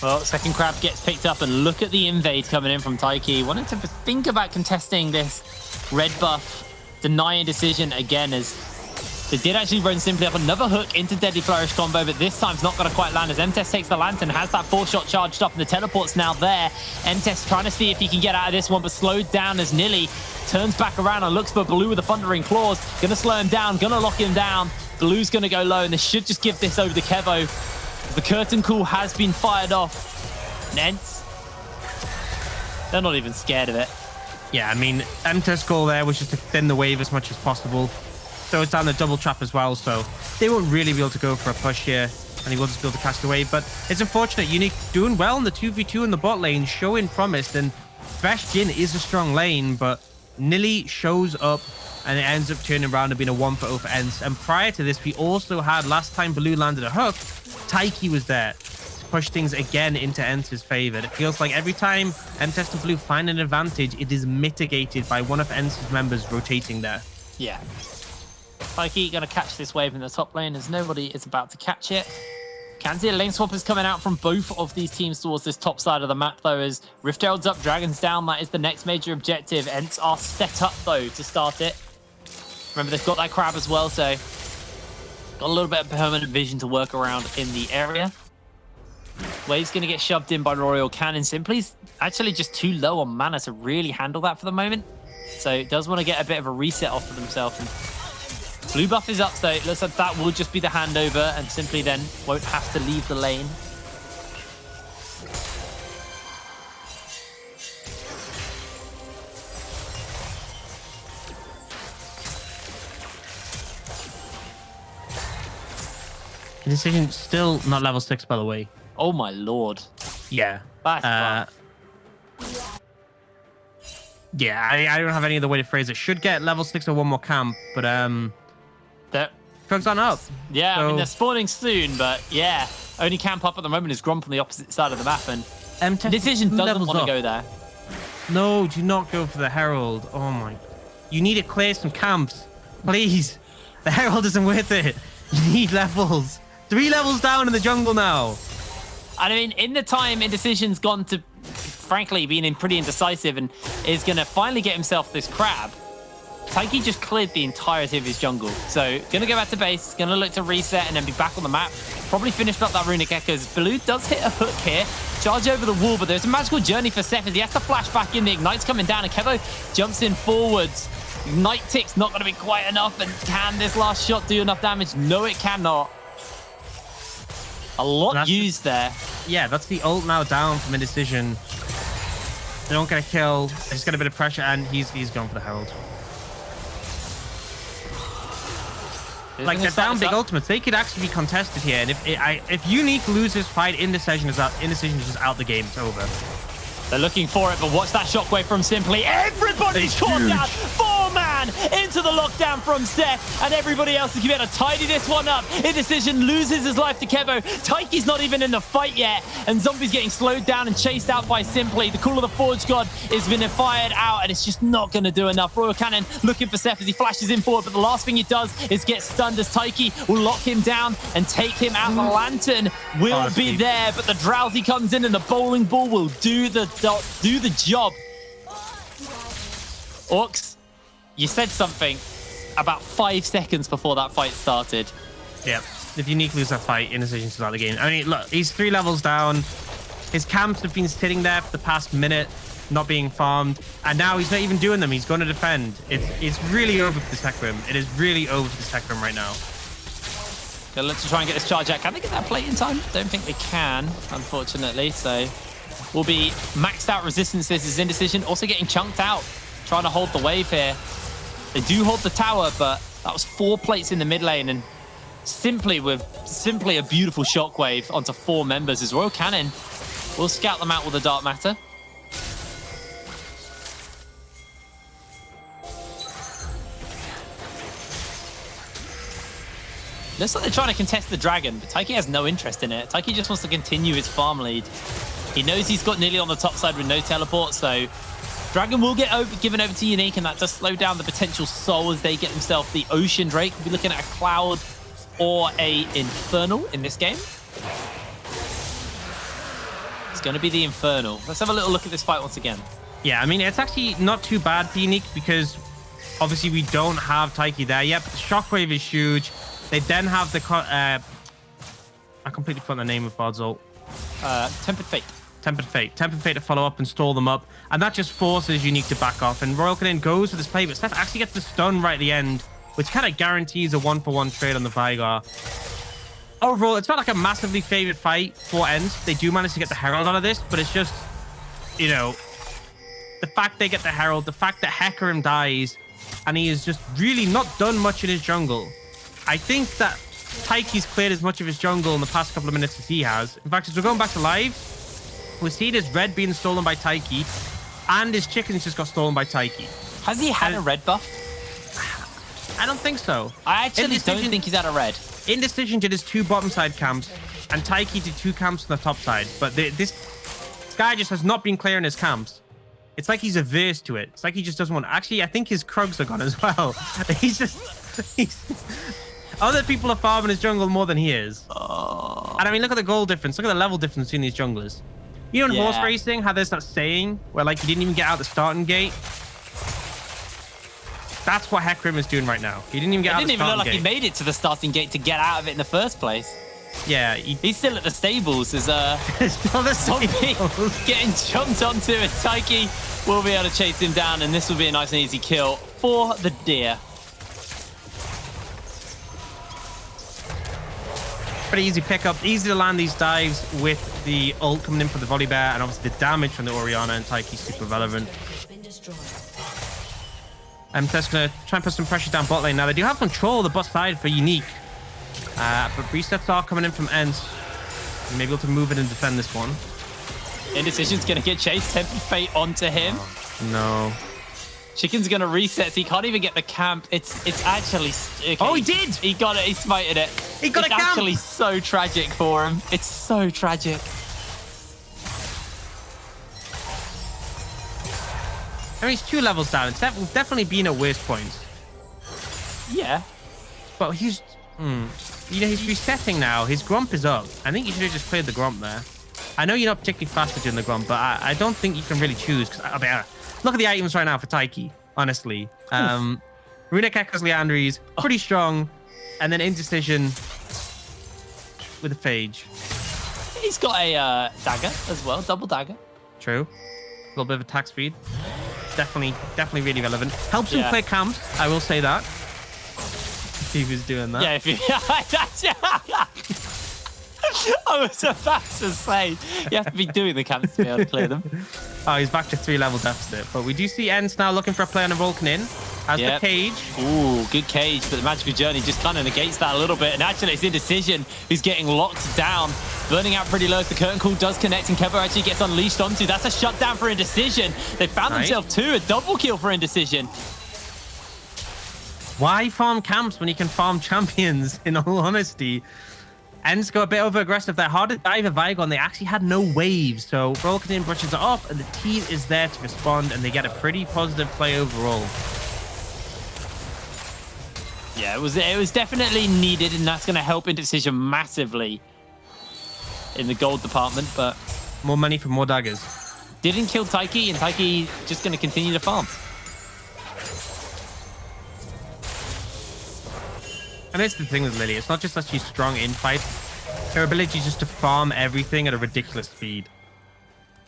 Well, second crab gets picked up, and look at the invade coming in from Taiki. Wanted to think about contesting this red buff, denying decision again, as they did actually run simply up another hook into Deadly Flourish combo, but this time it's not going to quite land as ENCE takes the Lantern, has that 4-shot charged up, and the teleport's now there. ENCE trying to see if he can get out of this one, but slowed down as Nili turns back around and looks for Blue with the Thundering Claws. Gonna slow him down, gonna lock him down. Blue's gonna go low, and they should just give this over to Kevo. The curtain call has been fired off. ENCE, they're not even scared of it. Yeah, I mean, ENCE's goal there was just to thin the wave as much as possible. So it's down the double trap as well, so they won't really be able to go for a push here, and he will just be able to cast away. But it's unfortunate. Uniq doing well in the 2v2 in the bot lane, showing promise, and Thresh Jhin is a strong lane, but Nili shows up, and it ends up turning around and being a 1-for-0 for ENCE. And prior to this, we also had, last time Blue landed a hook, Taiki was there to push things again into ENCE's favor. It feels like every time ENCE and Blue find an advantage, it is mitigated by one of ENCE's members rotating there. Yeah. Taiki gonna catch this wave in the top lane as nobody is about to catch it. Can see a lane swap is coming out from both of these teams towards this top side of the map, though, as Rift Herald's up, Dragon's down. That is the next major objective. ENCE are set up, though, to start it. Remember, they've got that crab as well, so got a little bit of permanent vision to work around in the area. Wave's going to get shoved in by Royal Cannon. Simply's actually just too low on mana to really handle that for the moment. So it does want to get a bit of a reset off of himself. And blue buff is up, so it looks like that will just be the handover, and Simply then won't have to leave the lane. The decision still not level 6, by the way. Oh my lord. Yeah. That's rough. Yeah, I don't have any other way to phrase it. Should get level 6 or one more camp, but Cook's on up. Yeah, so, I mean, they're spawning soon, but yeah. Only camp up at the moment is Gromp on the opposite side of the map, and Decision doesn't want to go there. No, do not go for the Herald. Oh my. You need to clear some camps. Please. The Herald isn't worth it. You need levels. 3 levels down in the jungle now. And I mean, in the time Indecision's gone to, frankly, being pretty indecisive and is going to finally get himself this crab, Taiki just cleared the entirety of his jungle. So, going to go back to base, going to look to reset and then be back on the map. Probably finished up that Runic Echoes. Blue does hit a hook here, charge over the wall, but there's a magical journey for Seth as he has to flash back in. The Ignite's coming down and Kevo jumps in forwards. Ignite tick's not going to be quite enough, and can this last shot do enough damage? No, it cannot. A lot used there. Yeah, that's the ult now down from Indecision. They don't get a kill. They just get a bit of pressure, and he's gone for the Herald. Like, they're down big ultimates. They could actually be contested here. And if Uniq loses fight, Indecision is just out the game. It's over. They're looking for it, but watch that shockwave from Simply. Everybody's caught down. 4-man into the lockdown from Seth, and everybody else is going to be able to tidy this one up. Indecision loses his life to Kevo. Taiki's not even in the fight yet, and Zombie's getting slowed down and chased out by Simply. The Call of the Forge God has been fired out, and it's just not going to do enough. Royal Cannon looking for Seth as he flashes in forward, but the last thing he does is get stunned as Taiki will lock him down and take him out. The Lantern will be there, but the Drowsy comes in, and the bowling ball will do the job. Orcs, you said something about 5 seconds before that fight started. Yeah, if Uniq lose that fight, Indecision's out of the game. I mean, look, he's 3 levels down. His camps have been sitting there for the past minute, not being farmed, and now he's not even doing them. He's going to defend. It's really over for this Hecarim. It is really over for this Hecarim right now. Gonna look to try and get this charge out. Can they get that plate in time? Don't think they can, unfortunately, so will be maxed out resistances as Indecision, also getting chunked out, trying to hold the wave here. They do hold the tower, but that was 4 plates in the mid lane, and simply a beautiful shockwave onto 4 members as Royal Cannon will scout them out with a Dark Matter. Looks like they're trying to contest the dragon, but Taiki has no interest in it. Taiki just wants to continue his farm lead. He knows he's got Nilly on the top side with no teleport, so Dragon will get given over to Uniq, and that does slow down the potential soul as they get themselves the Ocean Drake. We'll be looking at a Cloud or a Infernal in this game. It's going to be the Infernal. Let's have a little look at this fight once again. Yeah, I mean, it's actually not too bad for Uniq because obviously we don't have Taiki there yet, but the Shockwave is huge. They then have the... I completely forgot the name of Bard's ult. Tempered Fate. Tempered Fate to follow up and stall them up. And that just forces Uniq to back off. And Royal Canin goes for this play, but Steph actually gets the stun right at the end, which kind of guarantees a 1-for-1 trade on the Vigar. Overall, it's not like a massively favored fight for ENCE. They do manage to get the Herald out of this, but it's just, you know, the fact they get the Herald, the fact that Hecarim dies, and he has just really not done much in his jungle. I think that Taiki's cleared as much of his jungle in the past couple of minutes as he has. In fact, as we're going back to live, we see his red being stolen by Taiki, and his chickens just got stolen by Taiki. Has he had a red buff? I don't think so. I actually don't think he's had a red. Indecision did his 2 bottom side camps, and Taiki did 2 camps on the top side. But this guy just has not been clearing his camps. It's like he's averse to it. It's like he just doesn't want... Actually, I think his Krugs are gone as well. Other people are farming his jungle more than he is. Oh. And I mean, look at the goal difference. Look at the level difference between these junglers. You know, in horse racing, how there's that saying where, like, you didn't even get out the starting gate? That's what Hecarim is doing right now. He didn't even get out the starting gate. It didn't even look like he made it to the starting gate to get out of it in the first place. Yeah. He's still at the stables as still the stables. Getting jumped onto, and Taiki will be able to chase him down, and this will be a nice and easy kill for the deer. Pretty easy pickup, easy to land these dives with the ult coming in for the volley bear, and obviously the damage from the Orianna and Taiki super relevant. Just gonna try and put some pressure down bot lane now. They do have control of the bot side for Uniq, but resets are coming in from ENCE. Maybe able to move it and defend this one. Indecision's gonna get chased. Tempered Fate onto him. No. Chicken's gonna reset, so he can't even get the camp. It's actually... Okay. Oh, he did! He got it. He smited it. He got a camp! It's actually so tragic for him. It's so tragic. I mean, he's 2 levels down. It's definitely been at worse points. Yeah. But he's... you know, he's resetting now. His Grump is up. I think you should have just played the Grump there. I know you're not particularly fast at doing the Grump, but I don't think you can really choose. Cause I mean, look at the items right now for Taiki, honestly. Runic Echoes Leandries, pretty strong. And then Indecision with a Phage. He's got a dagger as well, double dagger. True. A little bit of attack speed. Definitely really relevant. Helps him play camps, I will say that. If he was doing that. Yeah, if you... I was about to say, you have to be doing the camps to be able to clear them. Oh, he's back to 3 level deficit. But we do see ENCE now looking for a play on a Royal Canin. As the cage. Ooh, good cage, but the Magical Journey just kind of negates that a little bit. And actually, it's Indecision who's getting locked down. Burning out pretty low as the curtain call does connect, and Kevo actually gets unleashed onto. That's a shutdown for Indecision. They found themselves 2, a double kill for Indecision. Why farm camps when you can farm champions, in all honesty? ENCE go a bit over aggressive. They're hard to dive a Vigon. They actually had no waves. So Royal Canin brushes it off, and the team is there to respond, and they get a pretty positive play overall. Yeah, it was definitely needed, and that's going to help Indecision massively in the gold department, but... More money for more daggers. Didn't kill Taiki, and Taiki just going to continue to farm. And that's the thing with Lily. It's not just that she's strong in fight. Her ability is just to farm everything at a ridiculous speed.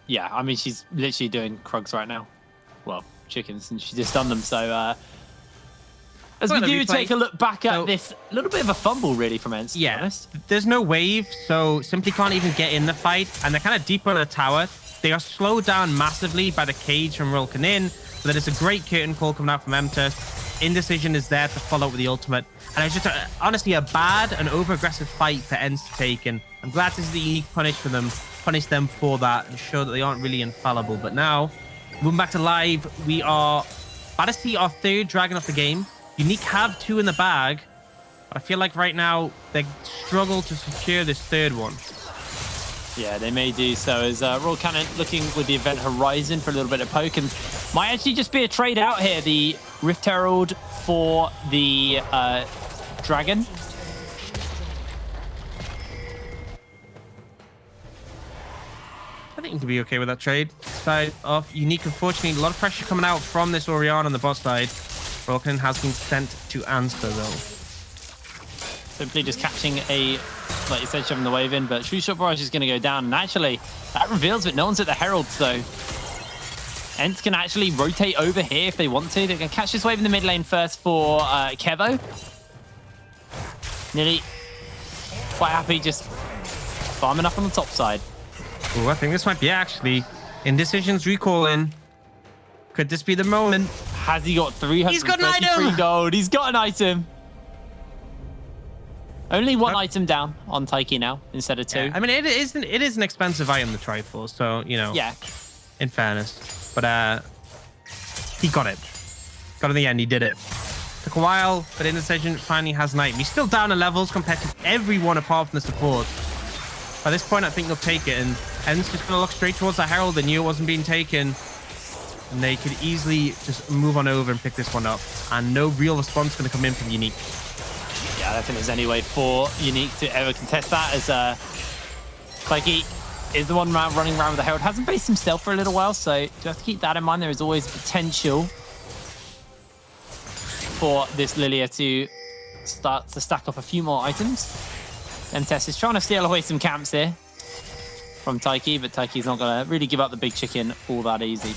Yeah, I mean, she's literally doing Krugs right now. Well, chickens, and she just done them, so... As we do take a look back at this, a little bit of a fumble, really, from ENCE, to be honest. There's no wave, so Simply can't even get in the fight, and they're kind of deeper in the tower. They are slowed down massively by the cage from Royal Canin, but then it's a great curtain call coming out from ENCE. Indecision is there to follow up with the ultimate, and it's just, honestly, a bad and over-aggressive fight for ENCE to take, and I'm glad to see the Uniq punish them for that, and show that they aren't really infallible. But now, moving back to live, we are about to see our 3rd Dragon of the game. Uniq have 2 in the bag, but I feel like right now they struggle to secure this 3rd one. Yeah, they may do so as Royal Cannon looking with the event horizon for a little bit of poke, and might actually just be a trade out here. The Rift Herald for the Dragon. I think you can be okay with that trade. Side of Uniq, unfortunately, a lot of pressure coming out from this Orianna on the bot side. Royal Cannon has been sent to answer though. Simply just catching a, like you said, shoving the wave in, but True Shot Barrage is going to go down. And actually, that reveals that no one's at the Herald, so ENCE can actually rotate over here if they want to. They're going to catch this wave in the mid lane first for Kevo. Nearly quite happy just farming up on the top side. Ooh, I think this might be actually Indecision's recalling. Could this be the moment? Has he got 333 He's got an item! gold? He's got an item. Only one item down on Taiki now instead of 2. Yeah, I mean, it is an expensive item, the Triforce, so, you know, Yeah. in fairness. But he got it. Got it in the end, he did it. Took a while, but Indecision finally has an item. He's still down in levels compared to everyone apart from the support. By this point, I think they'll take it, and ENCE just gonna look straight towards the Herald. They knew it wasn't being taken, and they could easily just move on over and pick this one up. And no real response gonna come in from Uniq. Yeah, I don't think there's any way for Uniq to ever contest that, as Taiki is the one running around with the Herald. Hasn't based himself for a little while, so you have to keep that in mind. There is always potential for this Lilia to start to stack up a few more items. ENCE is trying to steal away some camps here from Taiki, but Taiki's not going to really give up the big chicken all that easy.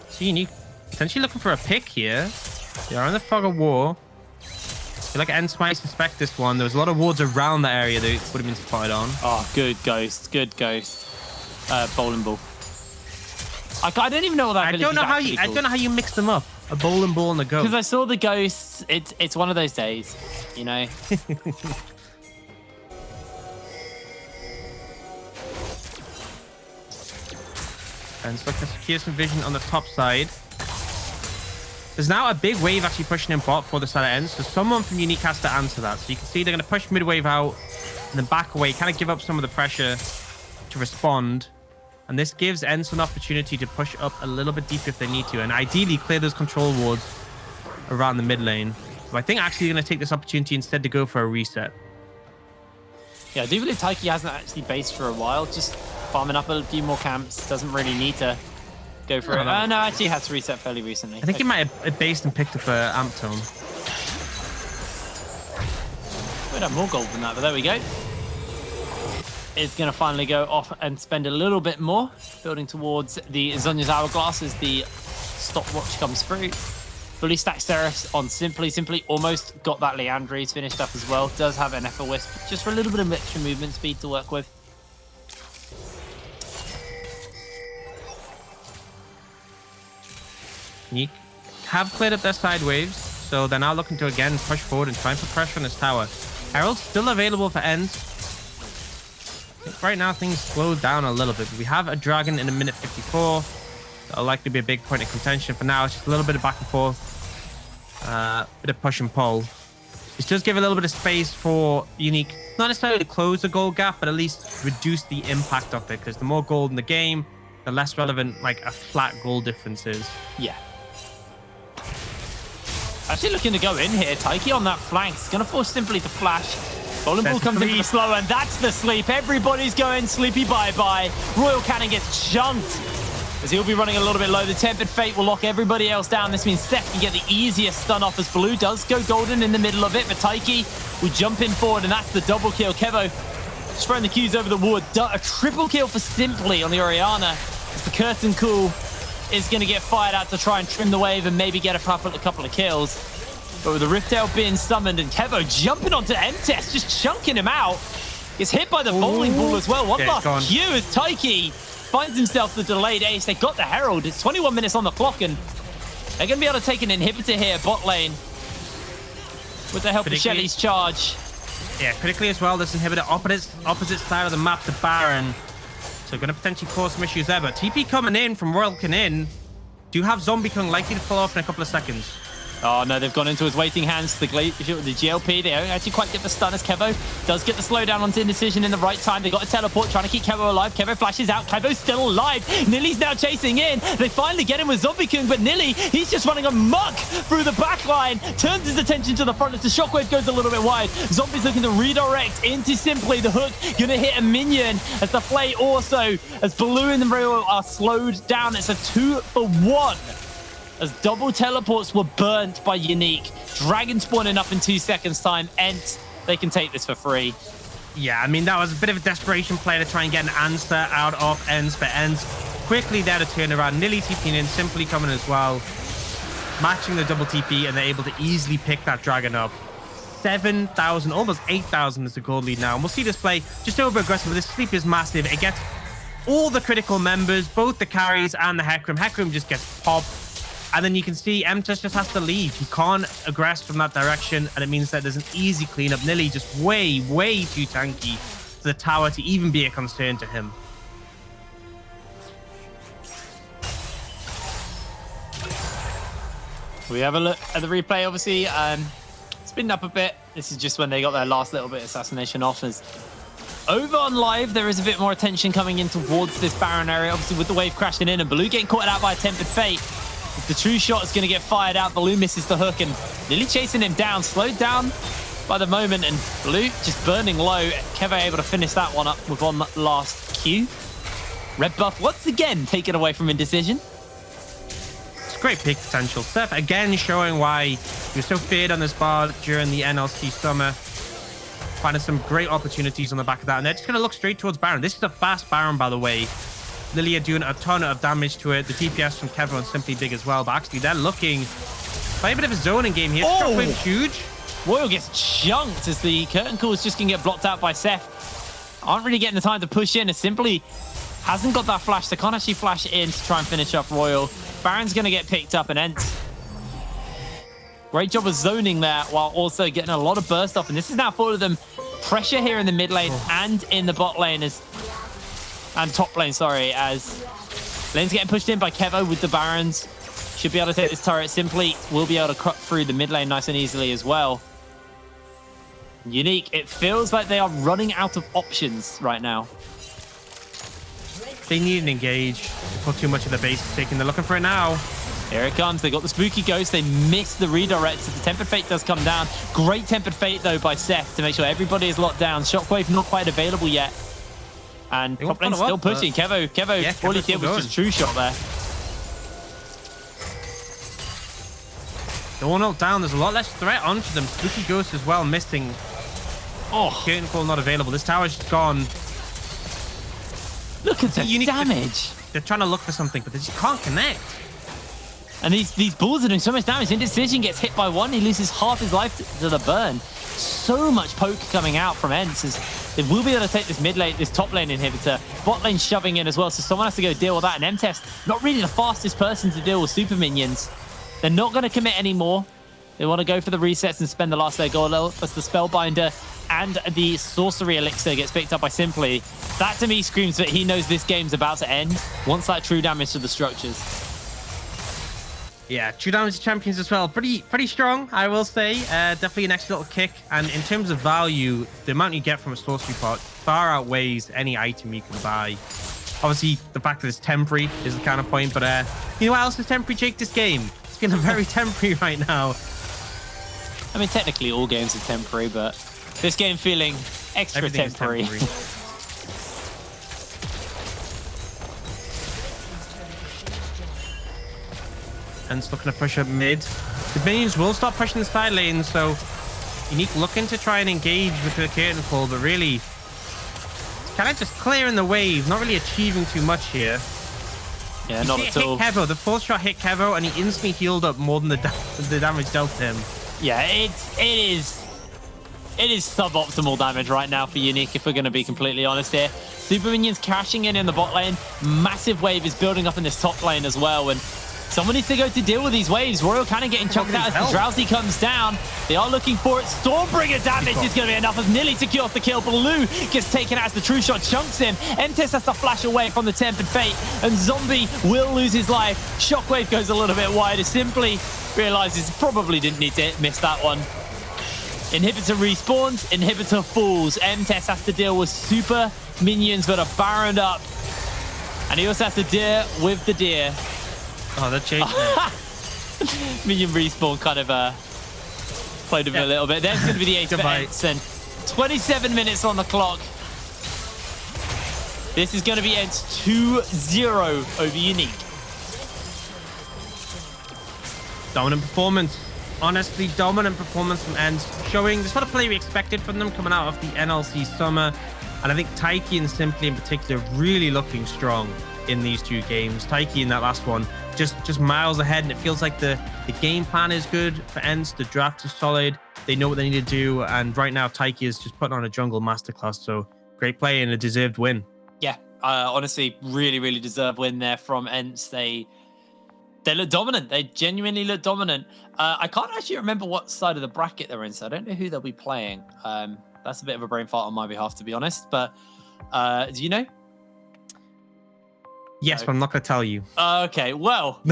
So Uniq potentially looking for a pick here. They are in the fog of war. I feel like ENCE might suspect this one. There was a lot of wards around the area that would have been spotted on. Oh, good ghost. Good ghost. Bowling ball. I don't even know what that I don't know how you mix them up. A bowling ball and a ghost. Because I saw the ghosts. It's one of those days, you know. And so let's secure some vision on the top side. There's now a big wave actually pushing in bot for the side of ENCE, so someone from Uniq has to answer that. So you can see they're going to push mid wave out and then back away, kind of give up some of the pressure to respond. And this gives ENCE an opportunity to push up a little bit deeper if they need to, and ideally clear those control wards around the mid lane. So I think actually they're going to take this opportunity instead to go for a reset. Yeah, I do believe Taiki hasn't actually based for a while, just farming up a few more camps. Doesn't really need to go for it. No, actually has to reset fairly recently. I think he might have based and picked up a amp tone. We'd have more gold than that, but there we go. It's going to finally go off and spend a little bit more, building towards the Zhonya's Hourglass as the stopwatch comes through. Fully stacked Seraphs on Simply almost got that Leandries finished up as well. Does have an Wisp, just for a little bit of extra movement speed to work with. Uniq have cleared up their side waves, so they're now looking to again push forward and try and put pressure on this tower. Herald's still available for ENCE. I think right now things slowed down a little bit, but we have a dragon in a minute 54. That'll likely be a big point of contention. For now, it's just a little bit of back and forth, bit of push and pull. This does give a little bit of space for Uniq, not necessarily to close the gold gap, but at least reduce the impact of it, because the more gold in the game, the less relevant like a flat gold difference is. Yeah. Actually looking to go in here. Taiki on that flank. It's going to force Simply to flash. Bowling Ball comes in for the slow, and that's the sleep. Everybody's going sleepy bye-bye. Royal Cannon gets chunked as he'll be running a little bit low. The Tempered Fate will lock everybody else down. This means Seth can get the easiest stun off as Blue does go golden in the middle of it. But Taiki will jump in forward, and that's the double kill. Kevo just throwing the Qs over the ward. A triple kill for Simply on the Orianna. As the Curtain Call is going to get fired out to try and trim the wave and maybe get a couple of kills. But with the Rift Tail being summoned and Kevo jumping onto ENCE, just chunking him out. Gets hit by the bowling ball as well. One last Q as Taiki finds himself the delayed ace. They got the Herald. It's 21 minutes on the clock, and they're going to be able to take an inhibitor here, bot lane, with the help of Shelly's charge. Yeah, critically as well, this inhibitor opposite side of the map to Baron. So going to potentially cause some issues there. But TP coming in from Royal Canin. Do you have Zombie Kong likely to follow up in a couple of seconds? Oh no, they've gone into his waiting hands. The GLP, they don't actually quite get the stun as Kevo does get the slowdown onto Indecision in the right time. They got a teleport trying to keep Kevo alive. Kevo flashes out. Kevo's still alive. Nilly's now chasing in. They finally get him with Zombie King, but Nilly, he's just running amok through the back line. Turns his attention to the front as the shockwave goes a little bit wide. Zombie's looking to redirect into Simply. The hook gonna hit a minion as the play also, as Baloo and the Rio are slowed down. It's a 2-for-1. As double teleports were burnt by Uniq. Dragon spawning up in 2 seconds time. ENCE, they can take this for free. Yeah, I mean, that was a bit of a desperation play to try and get an answer out of ENCE, but ENCE quickly there to turn around. Nilly TPing in, Simply coming as well. Matching the double TP, and they're able to easily pick that Dragon up. 7,000, almost 8,000 is the gold lead now. And we'll see this play just over aggressive, but this sleep is massive. It gets all the critical members, both the carries and the Hecarim. Hecarim just gets popped. And then you can see ENCE just has to leave. He can't aggress from that direction, and it means that there's an easy cleanup. Nilly just way, way too tanky for the tower to even be a concern to him. We have a look at the replay, obviously. Spin up a bit. This is just when they got their last little bit of assassination offers. Over on live, there is a bit more attention coming in towards this Baron area, obviously with the wave crashing in and Baloo getting caught out by a Tempered Fate. The true shot is going to get fired out. Baloo misses the hook and Nilly chasing him down, slowed down by the moment, and Baloo just burning low. Kevo able to finish that one up with one last Q. Red buff once again taken away from Indecision. It's great pick potential. Seth again showing why he was so feared on this bar during the NLC summer. Finding some great opportunities on the back of that, and they're just going to look straight towards Baron. This is a fast Baron, by the way. Lily are doing a ton of damage to it. The DPS from Kevo and Simply big as well, but actually they're looking by a bit of a zoning game here. Oh! Shockwave huge. Royal gets chunked as the curtain call is just going to get blocked out by Seth. Aren't really getting the time to push in, as Simply hasn't got that flash. They can't actually flash in to try and finish off Royal. Baron's going to get picked up and ENCE. Great job of zoning there while also getting a lot of burst off. And this is now full of them pressure here in the mid lane and in the bot lane and top lane, sorry, as lane's getting pushed in by Kevo with the Barons. Should be able to take this turret. Simply will be able to cut through the mid lane nice and easily as well. Uniq, it feels like they are running out of options right now. They need an engage. They put too much of the base taking. They're looking for it now. Here it comes. They got the Spooky Ghost. They missed the redirect. So the Tempered Fate does come down. Great Tempered Fate, though, by Seth to make sure everybody is locked down. Shockwave not quite available yet. And top lane's still pushing. Kevo, yeah, all he Kevo's did was just true shot there. They're all knocked down. There's a lot less threat onto them. Spooky Ghost as well missing. Oh, Curtain call not available. This tower's just gone. look at the Uniq- damage. They're trying to look for something, but they just can't connect. And these bulls are doing so much damage. Indecision gets hit by one. He loses half his life to the burn. So much poke coming out from ENCE as they will be able to take this mid lane, this top lane inhibitor. Bot lane shoving in as well, so someone has to go deal with that. And MTest, not really the fastest person to deal with super minions. They're not going to commit anymore. They want to go for the resets and spend the last their gold level as the Spellbinder and the Sorcery Elixir gets picked up by Simply. That to me screams that he knows this game's about to end. Wants that true damage to the structures. Yeah, true damage to champions as well. Pretty strong, I will say. Definitely an extra little kick. And in terms of value, the amount you get from a sorcery pot far outweighs any item you can buy. Obviously, the fact that it's temporary is the counterpoint, but you know what else is temporary, Jake? This game. It's feeling very temporary right now. I mean, technically all games are temporary, but this game feeling extra Everything is temporary. And it's looking to push up mid. The minions will start pushing the side lane, so Uniq looking to try and engage with the curtain call, but really it's kind of just clearing the wave, not really achieving too much here. Yeah, not Hit at all. Kevo, the fourth shot hit Kevo, and he instantly healed up more than the damage dealt to him. Yeah, it is suboptimal damage right now for Uniq, if we're going to be completely honest here. Super minions crashing in the bot lane. Massive wave is building up in this top lane as well, and someone needs to go to deal with these waves. Royal kind of getting chunked out as the Drowsy comes down. They are looking for it. Stormbringer damage is going to be enough as Nilly secures the kill. Baloo gets taken out as the true shot chunks him. MTest has to flash away from the Tempered Fate, and Zombie will lose his life. Shockwave goes a little bit wider. Simply Realizes probably didn't need to miss that one. Inhibitor respawns, inhibitor falls. ENCE has to deal with super minions that are barrened up. And he also has to deal with the deer. Oh, that changed. Minion respawn kind of played him a little bit. There's going to be the ace for ENCE, and 27 minutes on the clock. This is going to be ENCE 2-0 over Uniq. Dominant performance. Honestly, dominant performance from ENCE, showing the sort of play we expected from them coming out of the NLC summer. And I think Taiki and Simply in particular really looking strong in these two games. Taiki in that last one, just miles ahead, and it feels like the game plan is good for ENCE. The draft is solid. They know what they need to do. And right now, Taiki is just putting on a jungle masterclass. So great play and a deserved win. Yeah, honestly, really, really deserved win there from ENCE. They look dominant. They genuinely look dominant. I can't actually remember what side of the bracket they're in, so I don't know who they'll be playing. That's a bit of a brain fart on my behalf, to be honest. But do you know? Yes, but I'm not going to tell you. Okay, well,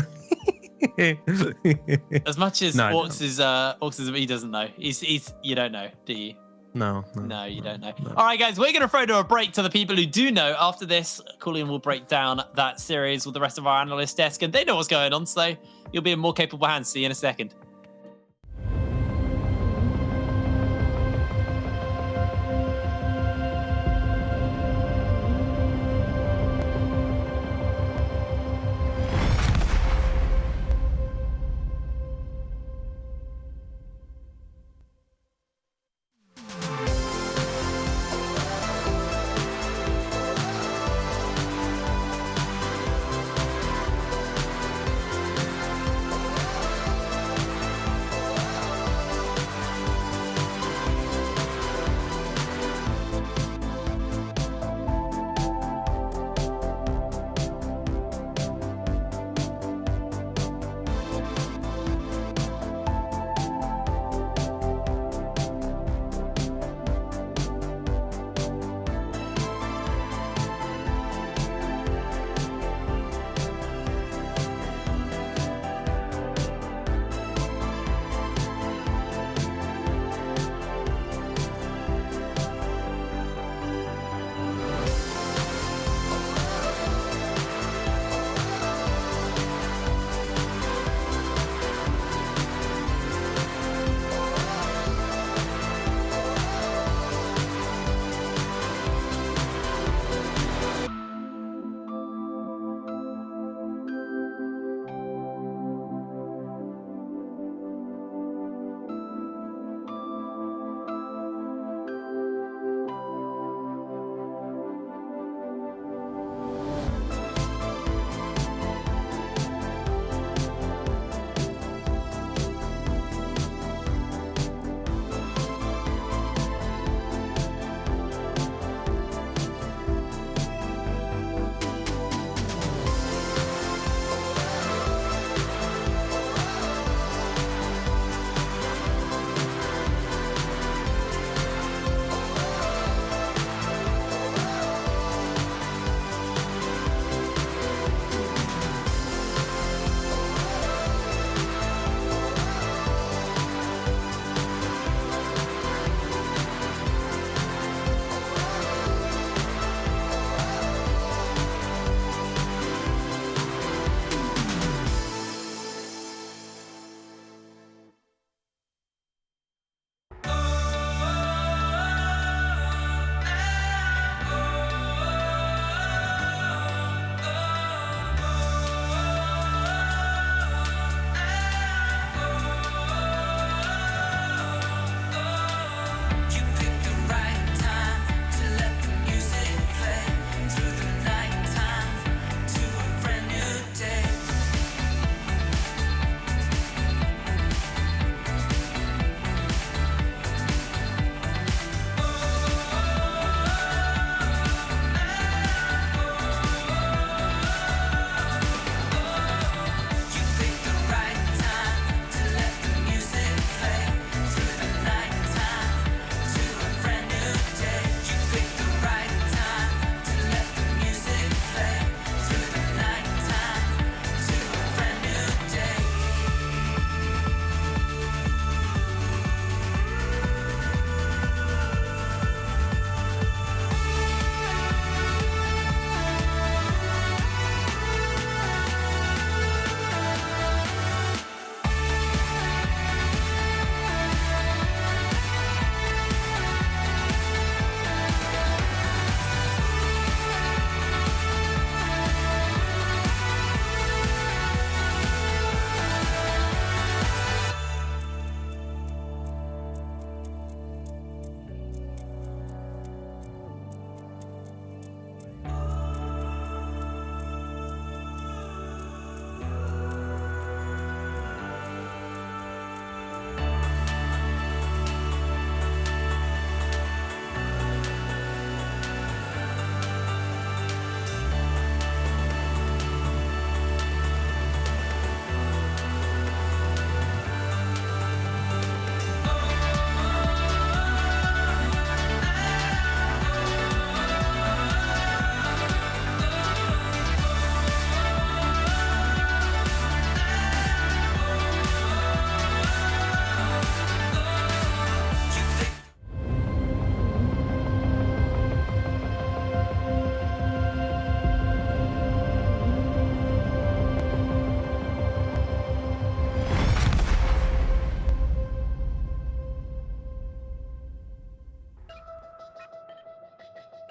as much as Orcs is, he doesn't know. He's you don't know, do you? No, you don't know. All right, guys, we're going to throw to a break to the people who do know. After this, Coolian will break down that series with the rest of our analyst desk, and they know what's going on, so you'll be in more capable hands. See you in a second.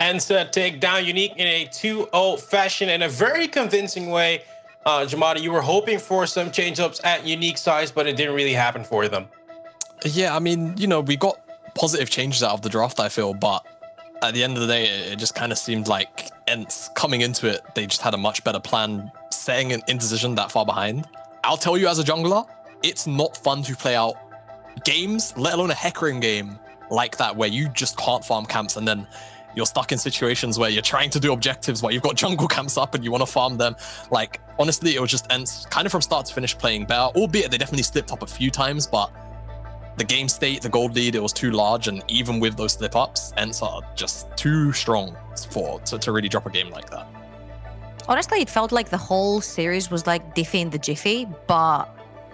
ENCE take down Uniq in a 2-0 fashion in a very convincing way. Jamada, you were hoping for some change-ups at Uniq size, but it didn't really happen for them. Yeah, I mean, we got positive changes out of the draft, I feel, but at the end of the day, it just kind of seemed like ENCE coming into it, they just had a much better plan, setting an indecision that far behind. I'll tell you as a jungler, it's not fun to play out games, let alone a Hecarim game like that, where you just can't farm camps and then you're stuck in situations where you're trying to do objectives where you've got jungle camps up and you want to farm them. Like, honestly, it was just ENCE kind of from start to finish playing better, albeit they definitely slipped up a few times, but the game state, the gold lead, it was too large, and even with those slip-ups, ENCE are just too strong to really drop a game like that. Honestly, it felt like the whole series was like Diffie in the Jiffy, but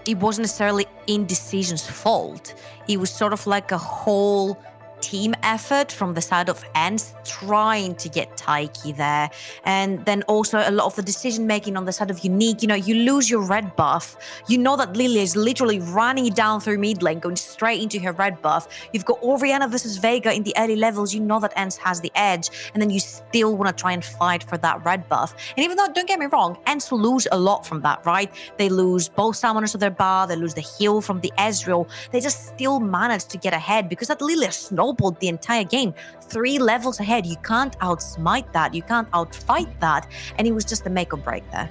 it wasn't necessarily Indecision's fault. It was sort of like a whole team effort from the side of ENCE trying to get Taiki there. And then also a lot of the decision making on the side of Uniq. You lose your red buff. You know that Lilia is literally running down through mid lane, going straight into her red buff. You've got Orianna versus Veigar in the early levels. You know that ENCE has the edge, and then you still want to try and fight for that red buff. And even though, don't get me wrong, ENCE lose a lot from that, right? They lose both summoners of their bar, they lose the heal from the Ezreal. They just still manage to get ahead because that Lilia snowballed the entire game 3 levels ahead. You can't outsmite that, you can't outfight that, and it was just a make or break there.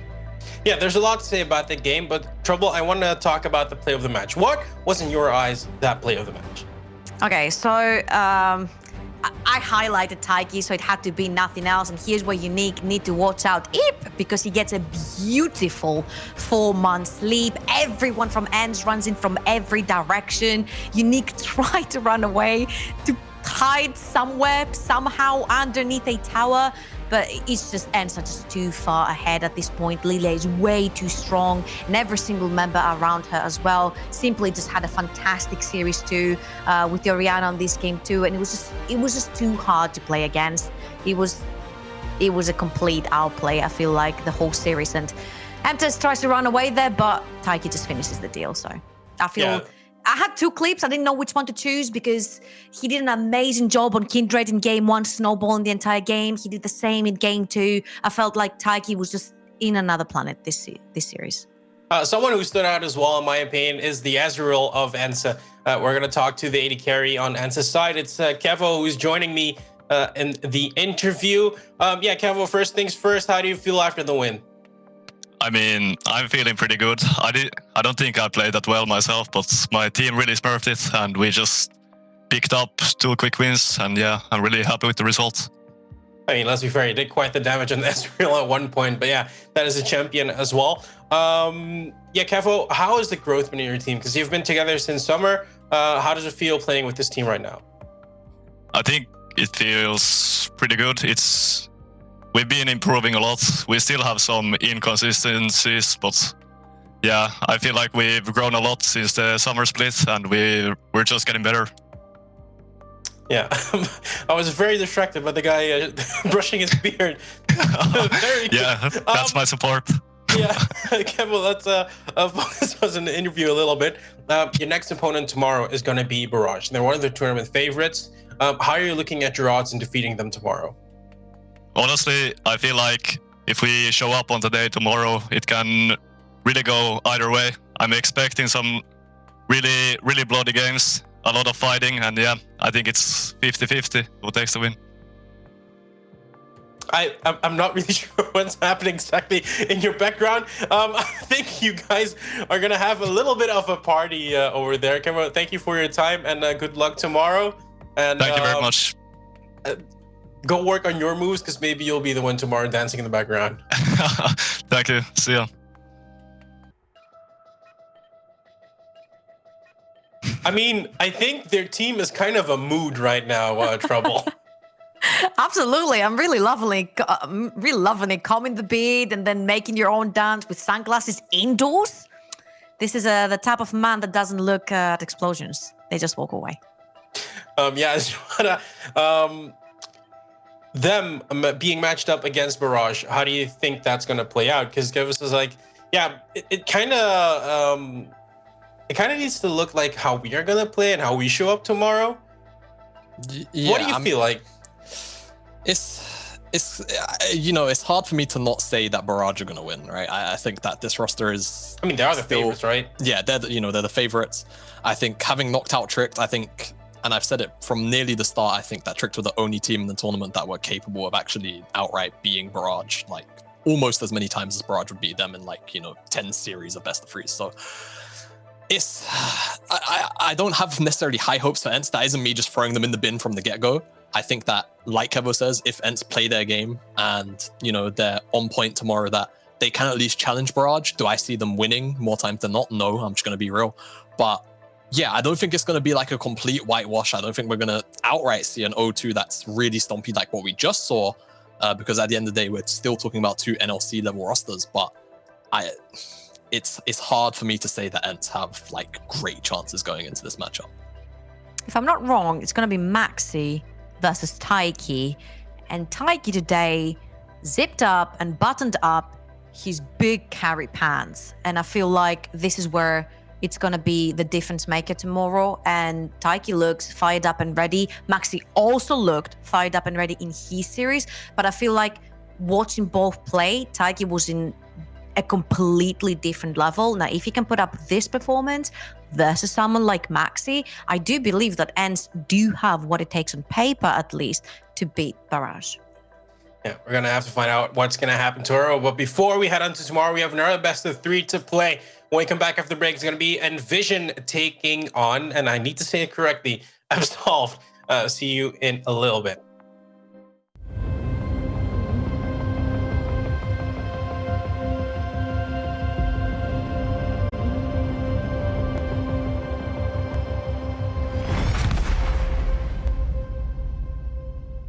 Yeah, there's a lot to say about the game, but Trouble, I want to talk about the play of the match. What was in your eyes that play of the match? Okay, so I highlighted Taiki, so it had to be nothing else. And here's where Uniq need to watch out Ip, because he gets a beautiful 4-month sleep. Everyone from ENCE runs in from every direction. Uniq tried to run away to hide somewhere, somehow underneath a tower. But it's just ENCE are just too far ahead at this point. Lilia is way too strong, and every single member around her as well. Simply just had a fantastic series too, with Orianna on this game too, and it was just too hard to play against. It was a complete outplay, I feel like, the whole series. And ENCE tries to run away there, but Taiki just finishes the deal. So I feel. Yeah. I had 2 clips. I didn't know which one to choose because he did an amazing job on Kindred in game 1, snowballing the entire game. He did the same in game 2. I felt like Taiki was just in another planet this series. Someone who stood out as well, in my opinion, is the Ezreal of ENCE. We're going to talk to the AD carry on ENCE's side. It's Kevo who's joining me in the interview. Yeah, Kevo, first things first, how do you feel after the win? I mean, I'm feeling pretty good. I don't think I played that well myself, but my team really smurfed it, and we just picked up 2 quick wins. And yeah, I'm really happy with the results. I mean, let's be fair, he did quite the damage on Ezreal at one point, but yeah, that is a champion as well. Yeah, Kevo, how has the growth been in your team? Because you've been together since summer. How does it feel playing with this team right now? I think it feels pretty good. We've been improving a lot. We still have some inconsistencies, but yeah, I feel like we've grown a lot since the summer split, and we're just getting better. Yeah, I was very distracted by the guy brushing his beard. Yeah, that's my support. Yeah, Kevo, let's focus on the interview a little bit. Your next opponent tomorrow is going to be Barrage. They're one of the tournament favorites. How are you looking at your odds in defeating them tomorrow? Honestly, I feel like if we show up on the day tomorrow, it can really go either way. I'm expecting some really, really bloody games, a lot of fighting, and yeah, I think it's 50-50 who takes the win. I'm not really sure what's happening exactly in your background. I think you guys are going to have a little bit of a party over there. Kevo, thank you for your time, and good luck tomorrow. And Thank you very much. Go work on your moves, because maybe you'll be the one tomorrow dancing in the background. Thank you. See ya. I mean, I think their team is kind of a mood right now, Trouble. Absolutely, I'm really loving it. Combing the beat and then making your own dance with sunglasses indoors. This is the type of man that doesn't look at explosions. They just walk away. Yeah, them being matched up against Barrage, how do you think that's going to play out? Because Kevis is like, yeah, it kind of needs to look like how we are going to play and how we show up tomorrow. Yeah, What do you feel like? It's you know, it's hard for me to not say that Barrage are gonna win, right? I think that this roster is. I mean, they are the favorites, right? Yeah, they're the favorites. I think having knocked out Tricked, I think, and I've said it from nearly the start, I think that Tricked were the only team in the tournament that were capable of actually outright beating Barrage, like almost as many times as Barrage would beat them in 10 series of best of threes. So it's I don't have necessarily high hopes for ENCE. That isn't me just throwing them in the bin from the get-go. I think that, like Kevo says, if ENCE play their game and, they're on point tomorrow, that they can at least challenge Barrage. Do I see them winning more times than not? No, I'm just going to be real. But yeah, I don't think it's going to be like a complete whitewash. I don't think we're going to outright see an 0-2 that's really stompy like what we just saw, because at the end of the day, we're still talking about 2 NLC level rosters. But it's hard for me to say that ENCE have great chances going into this matchup. If I'm not wrong, it's going to be Maxi versus Taiki. And Taiki today zipped up and buttoned up his big carry pants. And I feel like this is where it's going to be the difference maker tomorrow. And Taiki looks fired up and ready. Maxi also looked fired up and ready in his series. But I feel like watching both play, Taiki was in a completely different level. Now, if he can put up this performance versus someone like Maxi, I do believe that ENCE do have what it takes on paper, at least, to beat Barrage. Yeah, we're going to have to find out what's going to happen tomorrow. But before we head on to tomorrow, we have another best of 3 to play. When we come back after the break, it's going to be Envision taking on, and I need to say it correctly, Absolved. See you in a little bit.